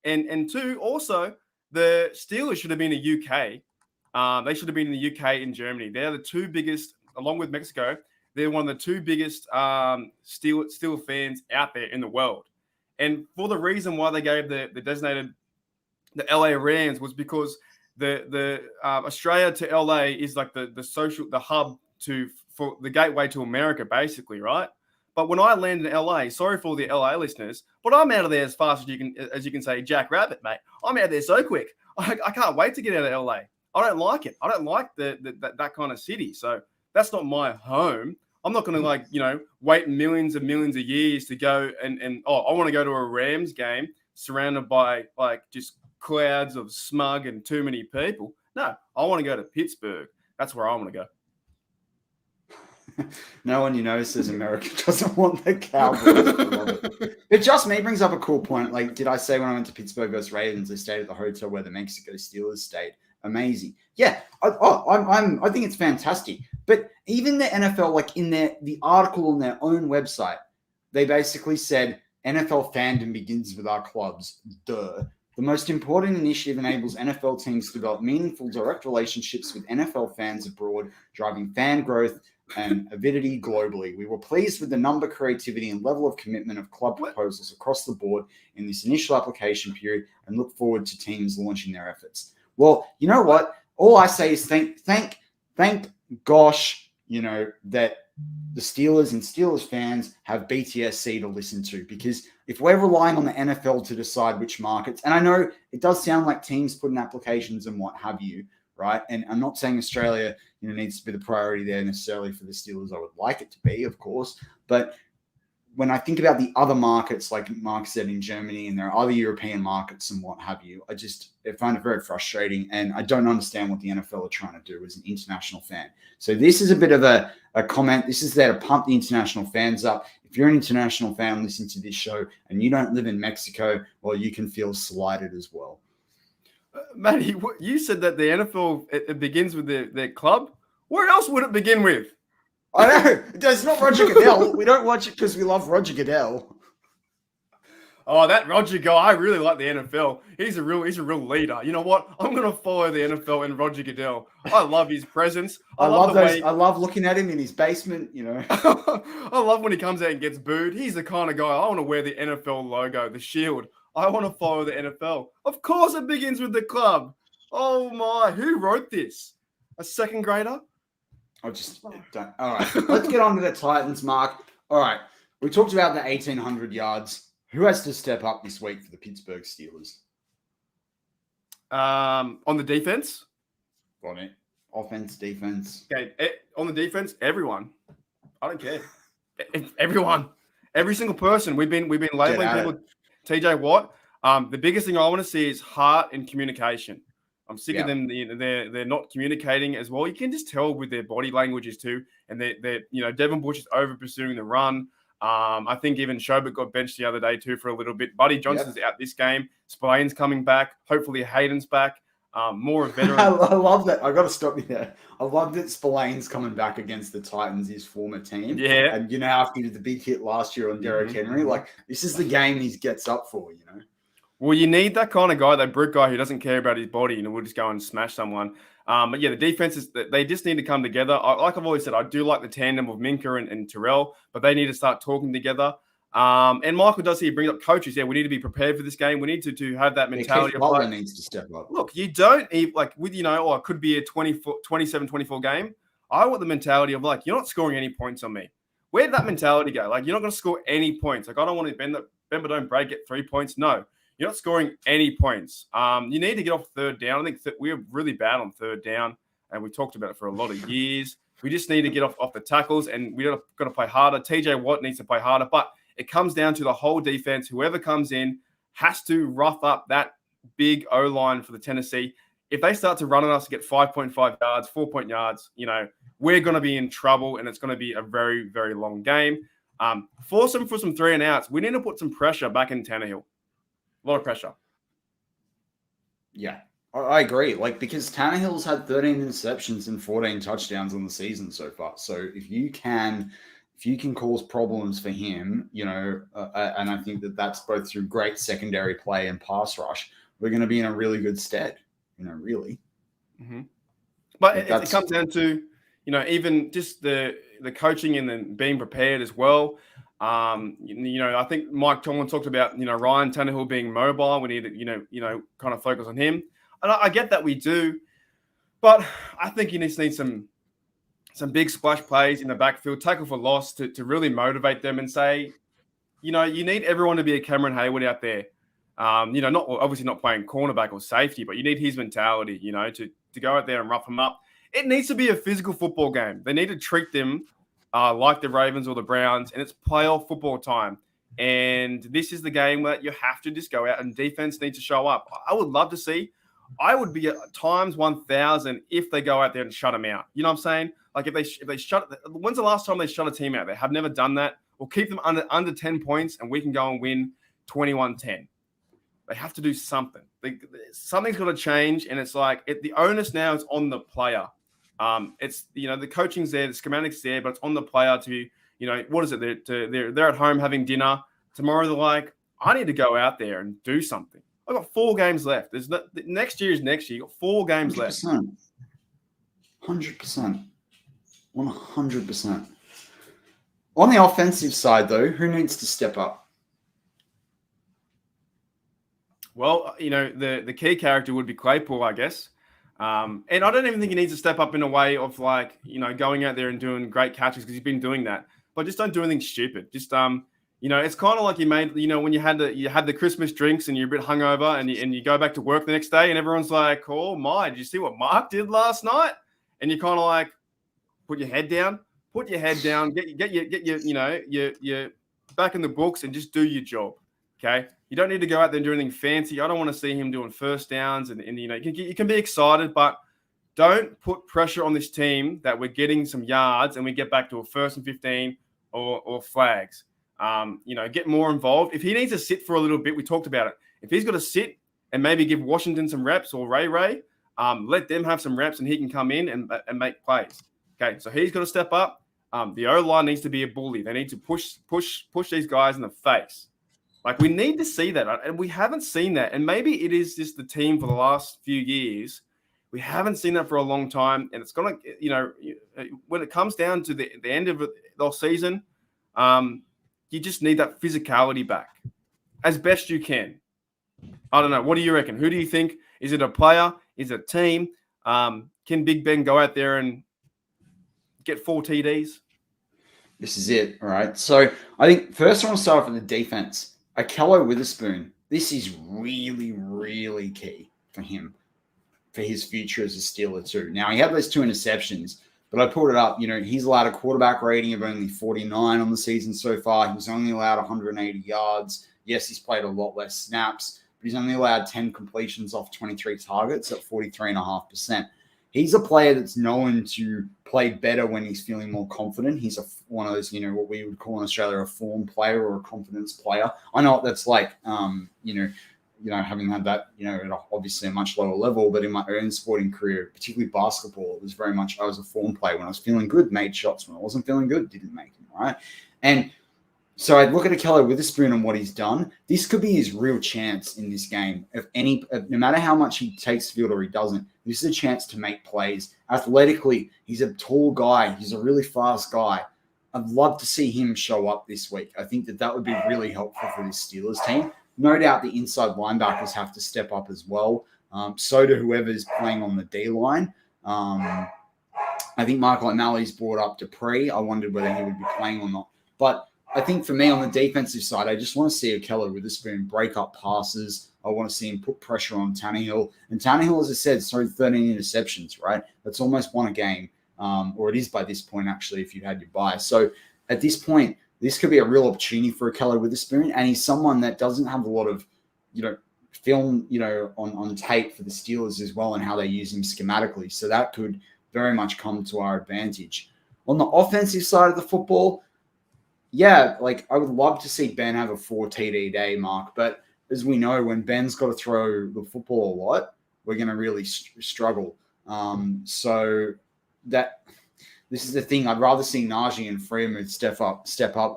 And 2, also, the Steelers should have been in the UK. They should have been in the UK and Germany. They're the 2 biggest, along with Mexico, they're one of the 2 biggest Steelers fans out there in the world. And for the reason why they gave the designated the LA Rams was because the Australia to LA is like the hub for the gateway to America, basically, right? But when I land in LA, sorry for all the LA listeners, but I'm out of there as fast as you can say Jack Rabbit, mate. I'm out there so quick. I can't wait to get out of LA. I don't like it. I don't like that kind of city. So that's not my home. I'm not going to wait millions and millions of years to go and I want to go to a Rams game surrounded by just clouds of smug and too many people. No, I want to go to Pittsburgh. That's where I want to go. No one says America doesn't want the Cowboys. I love it. But Just Me brings up a cool point. Like, did I say when I went to Pittsburgh versus Ravens, I stayed at the hotel where the Mexico Steelers stayed? amazing. Yeah, I think it's fantastic. But even the NFL, like in the article on their own website, they basically said NFL fandom begins with our clubs. Duh. The most important initiative enables NFL teams to develop meaningful, direct relationships with NFL fans abroad, driving fan growth and avidity globally. We were pleased with the number, creativity, and level of commitment of club proposals across the board in this initial application period and look forward to teams launching their efforts. Well, you know what? All I say is thank gosh, that the Steelers and Steelers fans have BTSC to listen to, because if we're relying on the NFL to decide which markets, and I know it does sound like teams put in applications and what have you, right? And I'm not saying Australia, needs to be the priority there necessarily for the Steelers. I would like it to be, of course, but when I think about the other markets, like Mark said, in Germany, and there are other European markets and what have you, I find it very frustrating, and I don't understand what the NFL are trying to do as an international fan. So this is a bit of a comment. This is there to pump the international fans up. If you're an international fan listening to this show and you don't live in Mexico, well, you can feel slighted as well. Matty, you said that the NFL, it begins with their club. Where else would it begin with? I know. It's not Roger Goodell. We don't watch it because we love Roger Goodell. Oh, that Roger guy, I really like the NFL. He's a real leader. You know what? I'm going to follow the NFL and Roger Goodell. I love his presence. I love looking at him in his basement, I love when he comes out and gets booed. He's the kind of guy, I want to wear the NFL logo, the shield. I want to follow the NFL. Of course it begins with the club. Oh my, who wrote this? A second grader? I just don't. All right, let's get on to the Titans, Mark. All right, we talked about the 1,800 yards. Who has to step up this week for the Pittsburgh Steelers? On the defense? Got it. Offense, defense. Okay, on the defense, everyone. I don't care. Everyone. Every single person. We've been labeling people. TJ Watt. The biggest thing I want to see is heart and communication. I'm sick of them. They're not communicating as well. You can just tell with their body languages too. And they're Devin Bush is over pursuing the run. I think even Schobert got benched the other day too for a little bit. Buddy Johnson's out this game. Spillane's coming back. Hopefully Hayden's back. More of a veteran. I love that. I got to stop you there. I love that Spillane's coming back against the Titans, his former team. Yeah. And after he did the big hit last year on Derrick Henry, like this is the game he gets up for, Well, you need that kind of guy, that brute guy who doesn't care about his body and will just go and smash someone. But yeah, the defense they just need to come together. Like I've always said, I do like the tandem of Minka and Terrell, but they need to start talking together. And Michael does here bring up coaches. Yeah, we need to be prepared for this game. We need to have that mentality. Butler needs to step up. Look, you don't with it could be a 27-24 game. I want the mentality of you're not scoring any points on me. Where did that mentality go? You're not going to score any points. I don't want to bend but don't break, get 3 points. No. You're not scoring any points. You need to get off third down. I think we're really bad on third down, and we talked about it for a lot of years. We just need to get off the tackles, and we've got to play harder. TJ Watt needs to play harder, but it comes down to the whole defense. Whoever comes in has to rough up that big O-line for the Tennessee. If they start to run on us to get 5.5 yards, 4 yards, we're going to be in trouble, and it's going to be a very, very long game. Force them for some 3 and outs. We need to put some pressure back in Tannehill. A lot of pressure. Yeah, I agree. Because Tannehill's had 13 interceptions and 14 touchdowns on the season so far. So if you can cause problems for him, and I think that's both through great secondary play and pass rush, we're going to be in a really good stead. Really. Mm-hmm. But it comes down to even just the coaching and then being prepared as well. I think Mike Tomlin talked about, Ryan Tannehill being mobile. We need to, kind of focus on him. And I get that we do, but I think you just need some big splash plays in the backfield, tackle for loss to really motivate them and say, you need everyone to be a Cameron Hayward out there. Not obviously not playing cornerback or safety, but you need his mentality, to go out there and rough them up. It needs to be a physical football game. They need to treat them like the Ravens or the Browns, and it's playoff football time. And this is the game where you have to just go out and defense needs to show up. I would love to see. I would be at times 1,000 if they go out there and shut them out. You know what I'm saying? If they shut. When's the last time they shut a team out? They have never done that. We'll keep them under 10 points, and we can go and win 21-10. They have to do something. Something's got to change, and it's like the onus now is on the player. It's the coaching's there, the schematic's there, but it's on the player to what is it? They're at home having dinner tomorrow. They're like, I need to go out there and do something. I've got 4 games left. Next year is next year. You got 4 games 100%. left. 100%. 100%. On the offensive side, though, who needs to step up? Well, the key character would be Claypool, I guess. And I don't even think he needs to step up in a way of going out there and doing great catches because he's been doing that. But just don't do anything stupid. Just it's kind of like you made when you had the Christmas drinks and you're a bit hungover and you go back to work the next day and everyone's like, "Oh my, did you see what Mark did last night?" And you kind of like put your head down, get your back in the books and just do your job. Okay. You don't need to go out there and do anything fancy. I don't want to see him doing first downs and you can be excited, but don't put pressure on this team that we're getting some yards and we get back to a 1st and 15 or flags. Get more involved. If he needs to sit for a little bit, we talked about it. If he's got to sit and maybe give Washington some reps or Ray, let them have some reps and he can come in and make plays. Okay, so he's got to step up. The O-line needs to be a bully. They need to push these guys in the face. Like, we need to see that, and we haven't seen that. And maybe it is just the team for the last few years. We haven't seen that for a long time, and it's going to, when it comes down to the end of the season, you just need that physicality back as best you can. I don't know. What do you reckon? Who do you think? Is it a player? Is it a team? Can Big Ben go out there and get 4 TDs? This is it, all right? So I think first I want to start off with the defense. A Kellow Witherspoon, this is really, really key for him, for his future as a Steeler too. Now, he had those 2 interceptions, but I pulled it up. He's allowed a quarterback rating of only 49 on the season so far. He's only allowed 180 yards. Yes, he's played a lot less snaps, but he's only allowed 10 completions off 23 targets at 43.5%. He's a player that's known to play better when he's feeling more confident. He's one of those, what we would call in Australia a form player or a confidence player. I know what that's like, having had that, at obviously a much lower level, but in my own sporting career, particularly basketball, it was very much I was a form player. When I was feeling good, made shots. When I wasn't feeling good, didn't make them, right? And so I look at a Kellow Witherspoon and what he's done. This could be his real chance in this game. No matter how much he takes the field or he doesn't, this is a chance to make plays. Athletically, he's a tall guy. He's a really fast guy. I'd love to see him show up this week. I think that would be really helpful for this Steelers team. No doubt the inside linebackers have to step up as well. So do whoever's playing on the D-line. I think Michael O'Malley's brought up Dupree. I wondered whether he would be playing or not. But I think for me on the defensive side, I just want to see a Kellow Witherspoon break up passes. I want to see him put pressure on Tannehill. And Tannehill, as I said, thrown 13 interceptions, right? That's almost 1 a game. Or it is by this point, actually, if you had your bye. So at this point, this could be a real opportunity for a Kellow Witherspoon. And he's someone that doesn't have a lot of, film, on tape for the Steelers as well and how they use him schematically. So that could very much come to our advantage. On the offensive side of the football, yeah, I would love to see Ben have a 4 TD day, Mark. But as we know, when Ben's got to throw the football a lot, we're going to really struggle. So this is the thing. I'd rather see Najee and Freiermuth step up.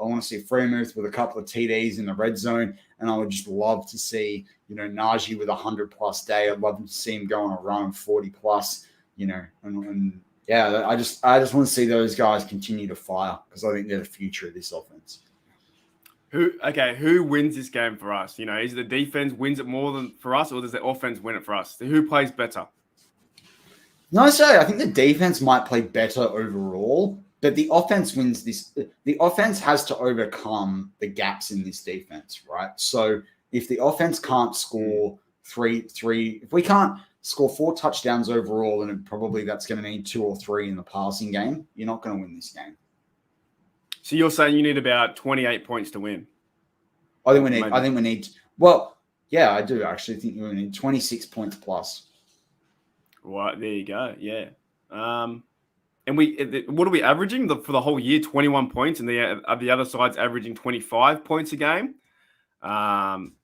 I want to see Freiermuth with a couple of TDs in the red zone, and I would just love to see, Najee with a 100+ day. I'd love to see him go on a run of 40+, and yeah, I just want to see those guys continue to fire because I think they're the future of this offense. Who wins this game for us? Is the defense wins it more than for us, or does the offense win it for us? Who plays better? No, I think the defense might play better overall, but the offense wins this. The offense has to overcome the gaps in this defense, right? So if the offense can't score if we can't score 4 touchdowns overall, then probably that's going to need 2 or 3 in the passing game. You're not going to win this game. So you're saying you need about 28 points to win? I think we need. Well, yeah, I do actually think we need 26 points plus. Right, there you go. Yeah. And what are we averaging for the whole year? 21 points, and the other side's averaging 25 points a game.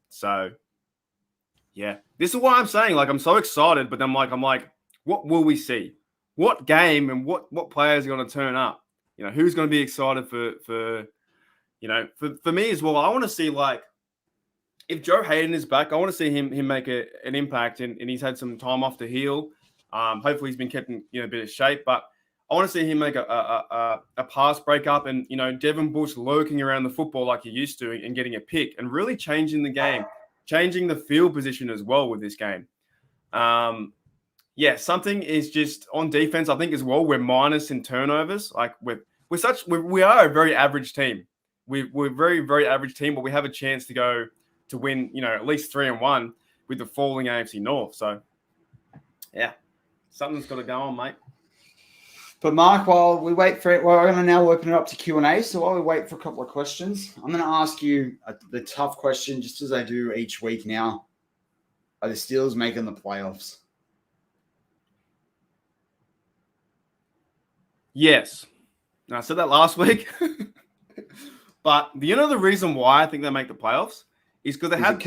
So Yeah, this is what I'm saying. Like, I'm so excited, but I'm like, what will we see? What game and what players are going to turn up? Who's going to be excited for me as well. I want to see, like, if Joe Hayden is back, I want to see him make an impact, and he's had some time off to heal. Hopefully he's been kept in a bit of shape, but I want to see him make a pass breakup and Devin Bush lurking around the football like he used to and getting a pick and really changing the game, changing the field position as well with this game. Something is just on defense. I think as well we're minus in turnovers. Like we are a very average team. We're a very, very average team, but we have a chance to win, at least 3-1 with the falling AFC North. So, yeah, something's got to go on, mate. But Mark, while we wait for it, we're going to now open it up to Q&A. So while we wait for a couple of questions, I'm going to ask you the tough question, just as I do each week now. Are the Steelers making the playoffs? Yes. I said that last week. But the reason why I think they make the playoffs is because they have.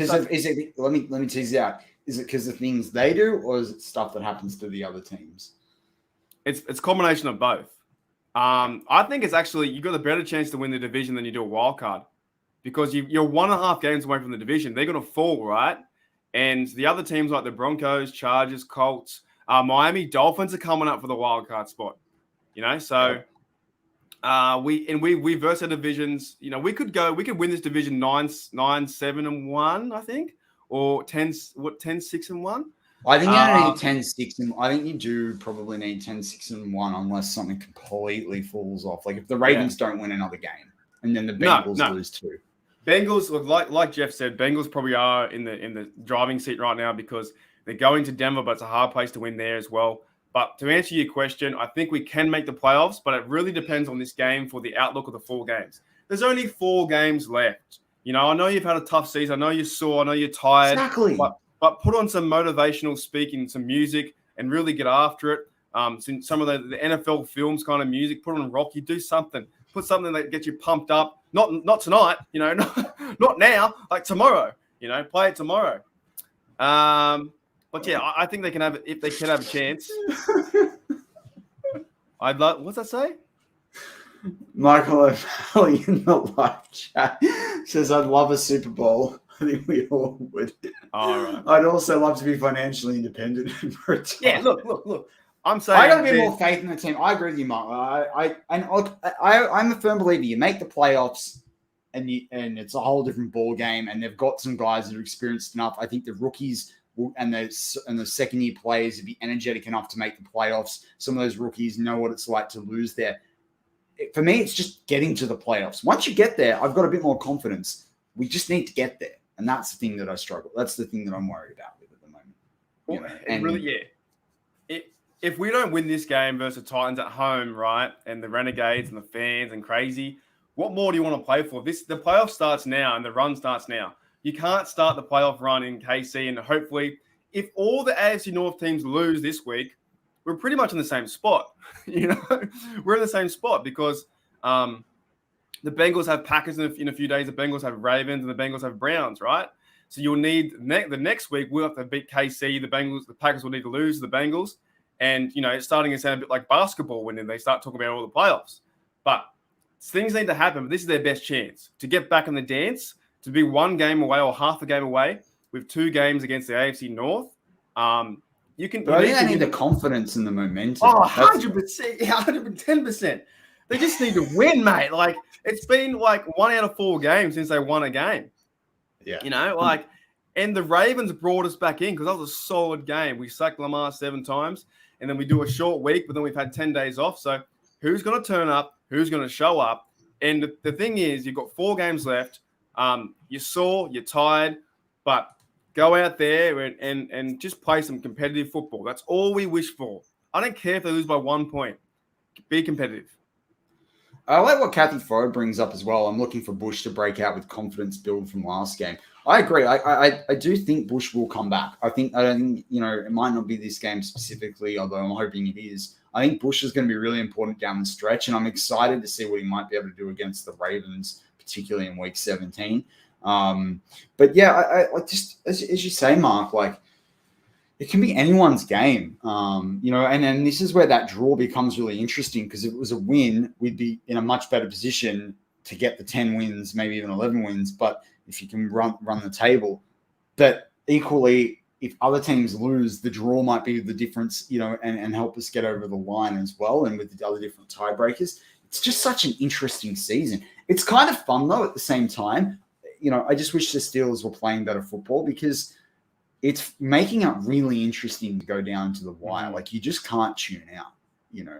Let me tease it out. Is it because of things they do, or is it stuff that happens to the other teams? It's a combination of both. I think it's actually you've got a better chance to win the division than you do a wild card, because you're 1.5 games away from the division. They're going to fall, right? And the other teams like the Broncos, Chargers, Colts, Miami Dolphins are coming up for the wild card spot. So. We versus our divisions. We could win this division 9-7-1, I think, or 10-6-1. I think you need 10-6, I think you do probably need 10-6-1 unless something completely falls off. Like if the Ravens don't win another game, and then the Bengals lose too. Bengals, like Jeff said, Bengals probably are in the driving seat right now because they're going to Denver, but it's a hard place to win there as well. But to answer your question, I think we can make the playoffs, but it really depends on this game for the outlook of the 4 games. There's only 4 games left. I know you've had a tough season. I know you're sore. I know you're tired. Exactly. But put on some motivational speaking, some music, and really get after it. Some of the NFL films kind of music. Put on Rocky. Do something. Put something that gets you pumped up. Not tonight. Not now. Like tomorrow. Play it tomorrow. But yeah, I think they can have if they can have a chance. I'd love. What's that say? Michael O'Malley in the live chat says, "I'd love a Super Bowl." I think we all would. All right. I'd also love to be financially independent for a time. Yeah, look. I'm saying I got a bit more faith in the team. I agree with you, Mark. I'm a firm believer. You make the playoffs, and it's a whole different ball game. And they've got some guys that are experienced enough. I think the rookies and the second-year players would be energetic enough to make the playoffs. Some of those rookies know what it's like to lose there. For me, it's just getting to the playoffs. Once you get there, I've got a bit more confidence. We just need to get there. And that's the thing that I struggle. That's the thing that I'm worried about with at the moment. If we don't win this game versus the Titans at home, right, and the Renegades and the fans and crazy, what more do you want to play for? The playoff starts now and the run starts now. You can't start the playoff run in KC, and hopefully, if all the AFC North teams lose this week, we're pretty much in the same spot. We're in the same spot because the Bengals have Packers in a few days. The Bengals have Ravens, and the Bengals have Browns, right? So you'll need the next week. We'll have to beat KC. The Packers will need to lose to the Bengals, and it's starting to sound a bit like basketball when they start talking about all the playoffs. But things need to happen. But this is their best chance to get back in the dance. To be 1 game away or half a game away with 2 games against the AFC North, you can. But I think they need the confidence and the momentum. Oh, 100%, 110%. They just need to win, mate. Like it's been like 1 out of 4 games since they won a game. Yeah, and the Ravens brought us back in because that was a solid game. We sacked Lamar 7 times, and then we do a short week, but then we've had 10 days off. So who's going to turn up? Who's going to show up? And the thing is, you've got 4 games left. You're sore, you're tired, but go out there and just play some competitive football. That's all we wish for. I don't care if they lose by 1 point. Be competitive. I like what Kathy Fro brings up as well. I'm looking for Bush to break out with confidence build from last game. I agree. I do think Bush will come back. I don't think it might not be this game specifically, although I'm hoping it is. I think Bush is going to be really important down the stretch, and I'm excited to see what he might be able to do against the Ravens, particularly in week 17. But yeah, I just as you say, Mark, like it can be anyone's game, and this is where that draw becomes really interesting because if it was a win, we'd be in a much better position to get the 10 wins, maybe even 11 wins. But if you can run the table, but equally, if other teams lose, the draw might be the difference, and help us get over the line as well. And with the other different tiebreakers, it's just such an interesting season. It's kind of fun though at the same time. I just wish the Steelers were playing better football because it's making it really interesting to go down to the wire. Like you just can't tune out,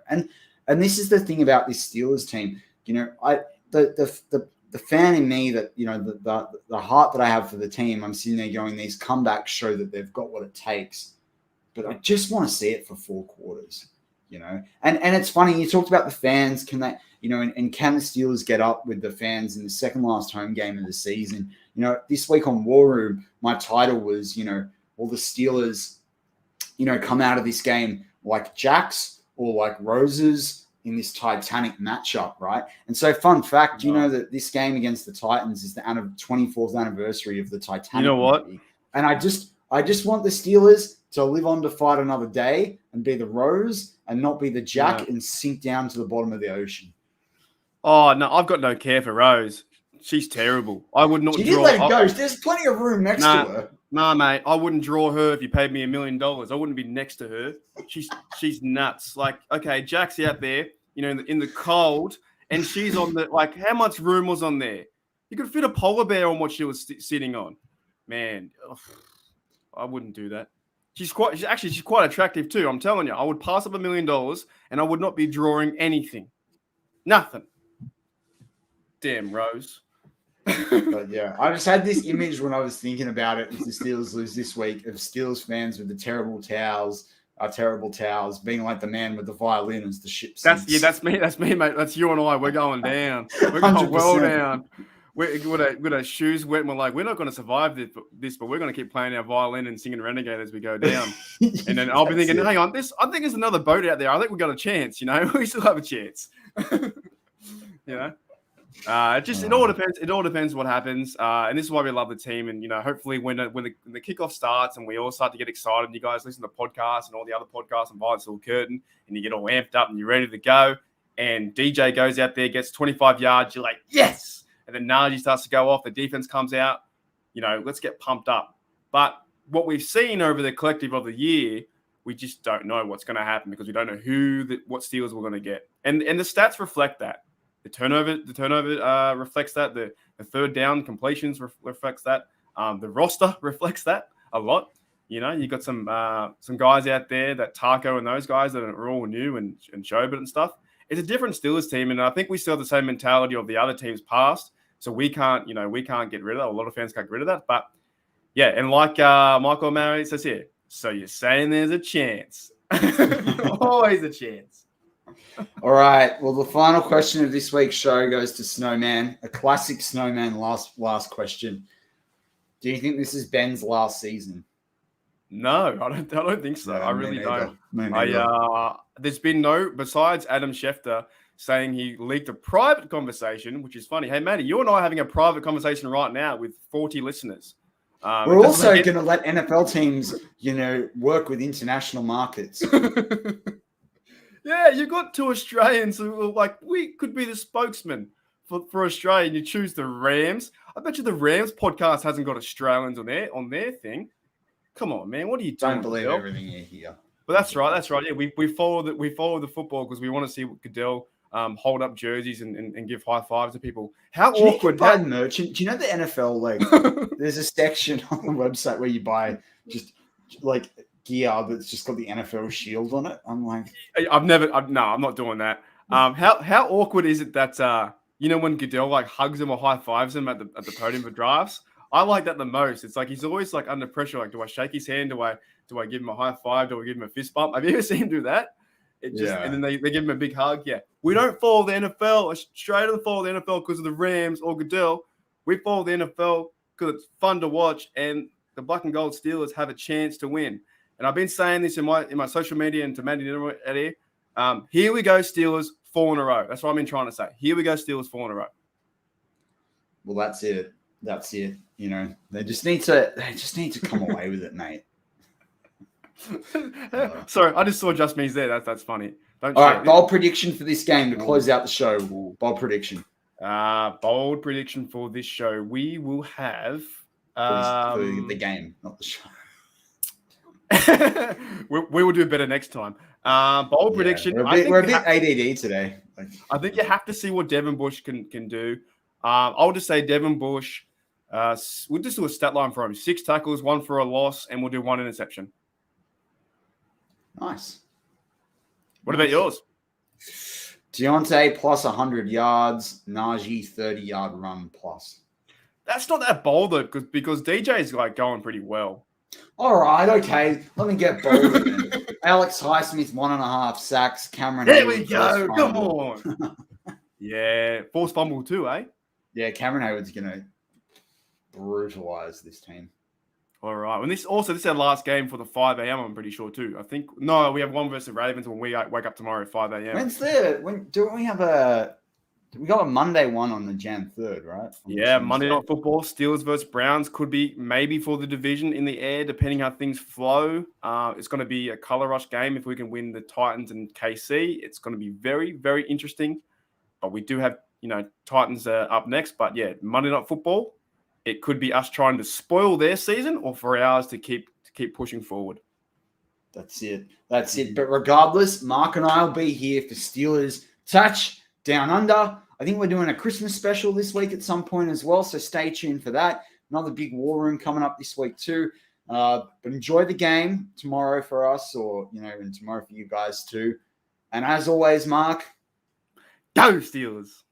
and this is the thing about this Steelers team. The fan in me that, the heart that I have for the team, I'm sitting there going, these comebacks show that they've got what it takes, but I just want to see it for 4 quarters, and it's funny. You talked about the fans. Can they, and can the Steelers get up with the fans in the second last home game of the season? This week on War Room, my title was, will the Steelers, come out of this game like Jacks or like Roses in this Titanic matchup, right? And so, fun fact, you know that this game against the Titans is the 24th anniversary of the Titanic. You know what? Movie. And I just want the Steelers to live on to fight another day and be the Rose and not be the Jack and sink down to the bottom of the ocean. Oh no, I've got no care for Rose. She's terrible. I would not. You did let it go. There's plenty of room next to her. Nah, mate. I wouldn't draw her if you paid me $1 million. I wouldn't be next to her. She's nuts. Like, okay, Jack's out there, in the cold, and she's on the how much room was on there? You could fit a polar bear on what she was sitting on. Man, I wouldn't do that. She's quite attractive too. I'm telling you, I would pass up $1 million, and I would not be drawing anything. Nothing. Damn, Rose. But yeah, I just had this image when I was thinking about it. If the Steelers lose this week, of Steelers fans with the terrible towels, being like the man with the violin as the ship sinks. That's me, mate. That's you and I. We're going down. We're going 100%. well down. With our shoes wet, and we're like, we're not going to survive this, but we're going to keep playing our violin and singing Renegade as we go down. And then I'll be thinking, hang on, I think there's another boat out there. I think we've got a chance. We still have a chance. It all depends. It all depends what happens, and this is why we love the team. And hopefully, when the kickoff starts and we all start to get excited, and you guys listen to podcasts and all the other podcasts and Behind the Steel Curtain, and you get all amped up and you're ready to go. And DJ goes out there, gets 25 yards. You're like, yes! And then Najee starts to go off. The defense comes out. Let's get pumped up. But what we've seen over the collective of the year, we just don't know what's going to happen because we don't know what Steelers we're going to get, and the stats reflect that. The turnover reflects that. The third down completions reflects that. The roster reflects that a lot. You got some guys out there, that Taco and those guys that are all new and Jobert and stuff. It's a different Steelers team, and I think we still have the same mentality of the other teams past. So we can't get rid of that. A lot of fans can't get rid of that. But yeah, and like Michael Murray says here, so you're saying there's a chance. Always a chance. All right. Well, the final question of this week's show goes to Snowman, a classic Snowman last question. Do you think this is Ben's last season? No, I don't think so. I really don't. There's been besides Adam Schefter saying he leaked a private conversation, which is funny. Hey, Matty, you and I are having a private conversation right now with 40 listeners. We're also going to let NFL teams, work with international markets. Yeah, you got 2 Australians who were like, we could be the spokesman for Australia, and you choose the Rams. I bet you the Rams podcast hasn't got Australians on their thing. Come on, man, what are you doing? Don't believe everything you hear. But that's right. Yeah, we follow the football because we want to see Goodell hold up jerseys and give high fives to people. How awkward! Buy merchant. Do you know the NFL? There's a section on the website where you buy just gear that's just got the NFL shield on it. I'm like, I'm not doing that. How awkward is it that when Goodell hugs him or high fives him at the podium for drafts? I like that the most. It's like he's always under pressure. Do I shake his hand? Do I give him a high five? Do I give him a fist bump? Have you ever seen him do that? And then they give him a big hug. Yeah, we don't follow the NFL. Australia follow the NFL because of the Rams or Goodell. We follow the NFL because it's fun to watch, and the black and gold Steelers have a chance to win. And I've been saying this in my social media and to Maddie here. Here we go, Steelers, 4 in a row. That's what I've been trying to say. Here we go, Steelers, 4 in a row. Well, that's it. That's it. You know, they just need to come away with it, mate. Sorry, I just saw Just Me's there. That's funny. All right, bold prediction for this game to close out the show. Bold prediction. Bold prediction for this show. We will have For the game, not the show. we will do better next time. Bold prediction. We're a bit ADD today. I think you have to see what Devin Bush can do. I'll just say Devin Bush. We'll just do a stat line for him: 6 tackles, 1 for a loss, and we'll do 1 interception. Nice. What about yours? Deontay plus 100 yards, Najee 30-yard run plus. That's not that bold though, because DJ is like going pretty well. All right, okay. Let me get bold again. Alex Highsmith 1.5 sacks. Cameron. There we go. Come on. Yeah, forced fumble too, eh? Yeah, Cameron Hayward's gonna brutalize this team. All right. And this is our last game for the 5 a.m. I'm pretty sure too. I think we have one versus Ravens when we wake up tomorrow at 5 a.m. We got a Monday one on the Jan 3rd, right? Yeah, Monday Night Football. Steelers versus Browns could be maybe for the division in the air, depending how things flow. It's going to be a color rush game if we can win the Titans and KC. It's going to be very, very interesting. But we do have, Titans up next. But yeah, Monday Night Football. It could be us trying to spoil their season or for ours to keep pushing forward. That's it. But regardless, Mark and I will be here for Steelers Touch Down Under. I think we're doing a Christmas special this week at some point as well, so stay tuned for that. Another big war room coming up this week too. But enjoy the game tomorrow for us, or and tomorrow for you guys too. And as always, Mark, go Steelers.